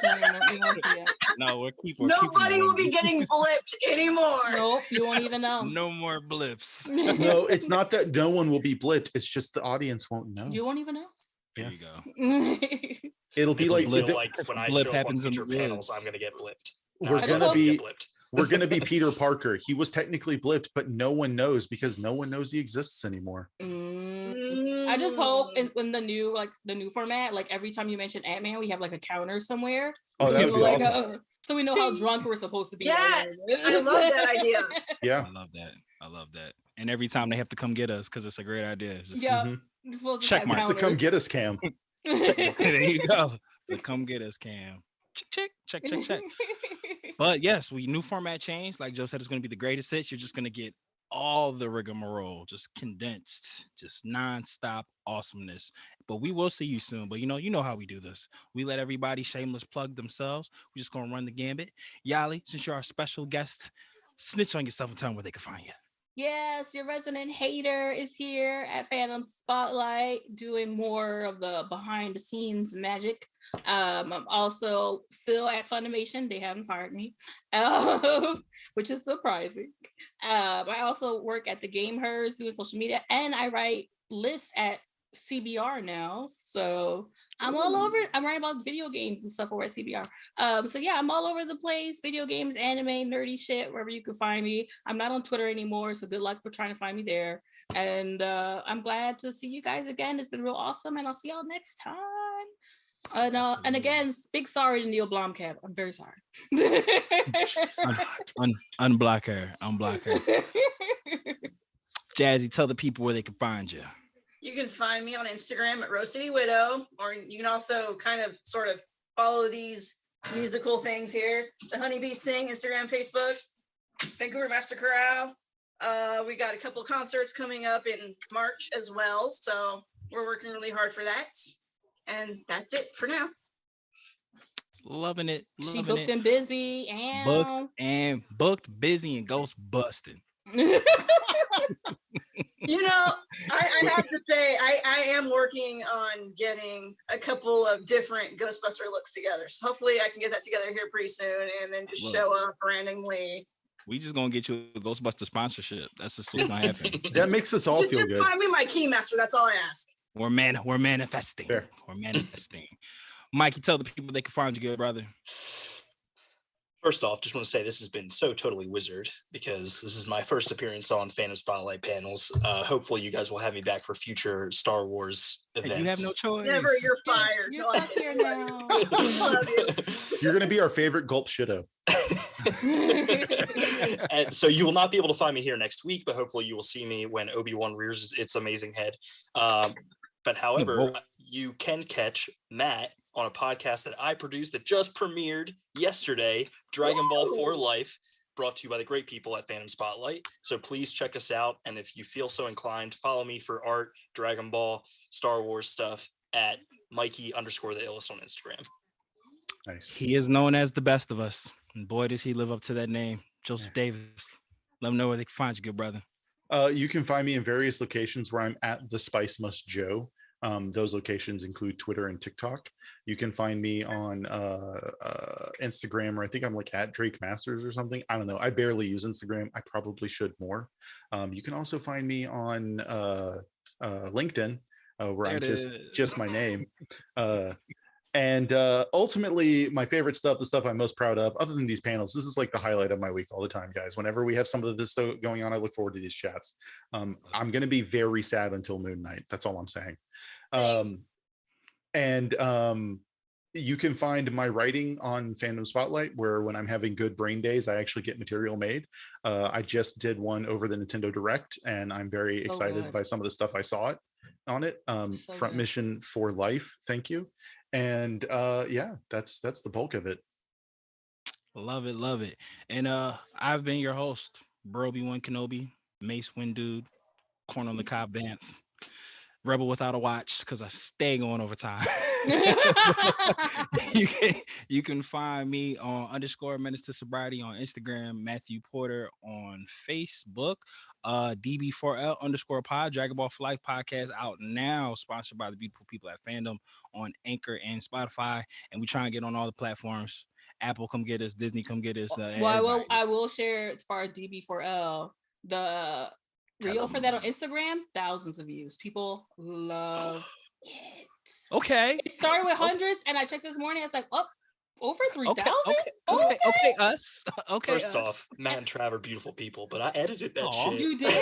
You won't see it. No, we're keeping. Nobody will be getting blipped anymore. Nope, you won't even know. No more blips. No, it's not that no one will be blipped. It's just the audience won't know. You won't even know. There Yeah. you go. It'll be It's like feel the- like when I blip show up on happens in future the panels, woods. I'm gonna get blipped. We're I just gonna hope I be- get blipped. we're gonna be Peter Parker. He was technically blipped, but no one knows because no one knows he exists anymore. I just hope in the new format, like every time you mention Ant-Man, we have like a counter somewhere. Oh, So that people would be like, awesome. So we know how drunk we're supposed to be. Yeah, I love that idea. Yeah. I love that. And every time they have to come get us because it's a great idea. It's just, Yeah. Check mark. It's to come get us, Cam. there you go. The come get us, Cam. Check. But yes, new format change. Like Joe said, it's going to be the greatest hits. You're just going to get all the rigmarole, just condensed, just nonstop awesomeness. But we will see you soon. But you know how we do this. We let everybody shameless plug themselves. We're just going to run the gambit. Yali, since you're our special guest, snitch on yourself and tell them where they can find you. Yes, your resident hater is here at Fandom Spotlight doing more of the behind the scenes magic. I'm also still at Funimation. They haven't fired me, which is surprising. I also work at the Game Hers doing social media, and I write lists at CBR now. So I'm all over. I'm writing about video games and stuff over at CBR. So yeah, I'm all over the place. Video games, anime, nerdy shit, wherever you can find me. I'm not on Twitter anymore, so good luck for trying to find me there. And I'm glad to see you guys again. It's been real awesome, and I'll see y'all next time. And again, big sorry to Neil Blomkamp. I'm very sorry. Unblock her. Jazzy, tell the people where they can find you. You can find me on Instagram at Rose City Widow, or you can also sort of follow these musical things here. The Honeybees Sing, Instagram, Facebook, Vancouver Master Chorale. We got a couple concerts coming up in March as well, so we're working really hard for that. And that's it for now. Loving it. She booked and busy and booked, busy, and ghost busting. I have to say, I am working on getting a couple of different Ghostbuster looks together. So hopefully I can get that together here pretty soon and then just show up randomly. We just gonna get you a Ghostbuster sponsorship. That's just what's gonna happen. That makes us all feel good. Find me my Keymaster. That's all I ask. We're manifesting. Fair. We're manifesting. Mikey, tell the people they can find you, good brother. First off, just want to say this has been so totally wizard because this is my first appearance on Fandom Spotlight panels. Hopefully you guys will have me back for future Star Wars events. You have no choice. Never, you're fired. You're stuck here now. You're going to be our favorite gulp shitto. And so you will not be able to find me here next week, but hopefully you will see me when Obi-Wan rears its amazing head. But however, you can catch Matt on a podcast that I produced that just premiered yesterday, Dragon Ball for Life, brought to you by the great people at Fandom Spotlight. So please check us out. And if you feel so inclined, follow me for art, Dragon Ball, Star Wars stuff at Mikey_the_illest on Instagram. Nice. He is known as the best of us. And boy, does he live up to that name. Joseph Davis. Let them know where they can find you, good brother. You can find me in various locations where I'm at the Spice Must Joe. Those locations include Twitter and TikTok. You can find me on Instagram, or I think I'm like at Drake Masters or something. I don't know. I barely use Instagram. I probably should more. You can also find me on LinkedIn, where I'm just my name. And ultimately, my favorite stuff, the stuff I'm most proud of, other than these panels, this is like the highlight of my week all the time, guys. Whenever we have some of this going on, I look forward to these chats. I'm going to be very sad until Moon Knight. That's all I'm saying. You can find my writing on Fandom Spotlight, where when I'm having good brain days, I actually get material made. I just did one over the Nintendo Direct, and I'm very excited by some of the stuff I saw on it. Front Mission for Life. Thank you. And yeah, that's the bulk of it. Love it. And I've been your host, Broby1 Kenobi, Mace Windude, Corn on the Cob Banff, Rebel Without a Watch, because I stay going overtime. You can find me on _Menace to Sobriety on Instagram, Matthew Porter on Facebook, DB4L _pod, Dragon Ball for Life podcast out now, sponsored by the beautiful people at Fandom on Anchor and Spotify, and we try and get on all the platforms. Apple, come get us. Disney, come get us. I will share as far as DB4L, the reel for that on Instagram, thousands of views. People love it. Okay. It started with hundreds, and I checked this morning. It's like, over 3,000. Okay, us. Okay. First off, Matt and Trav are beautiful people, but I edited that shit. You did.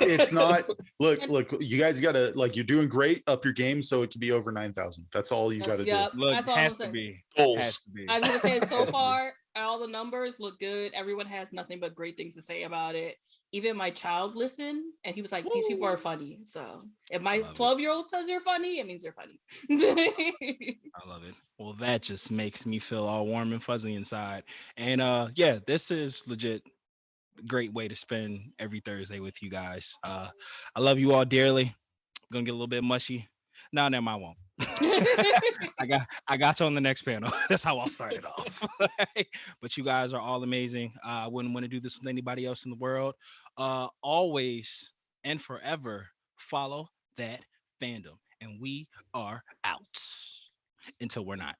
It's not. Look. You guys gotta you're doing great. Up your game so it can be over 9,000. That's all you gotta do. Look, that's all has to be. Goals. Has to be. I was gonna say so far. all the numbers look good. Everyone has nothing but great things to say about it. Even my child listened, and he was like, "These people are funny." So if my 12-year-old says they're funny, it means they're funny. I love it. Well, that just makes me feel all warm and fuzzy inside. And yeah, this is legit great way to spend every Thursday with you guys. I love you all dearly. I'm gonna get a little bit mushy. No, never mind, I won't. I got you on the next panel. That's how I'll start it off. But you guys are all amazing. I wouldn't want to do this with anybody else in the world. Always and forever follow that fandom. And we are out until we're not.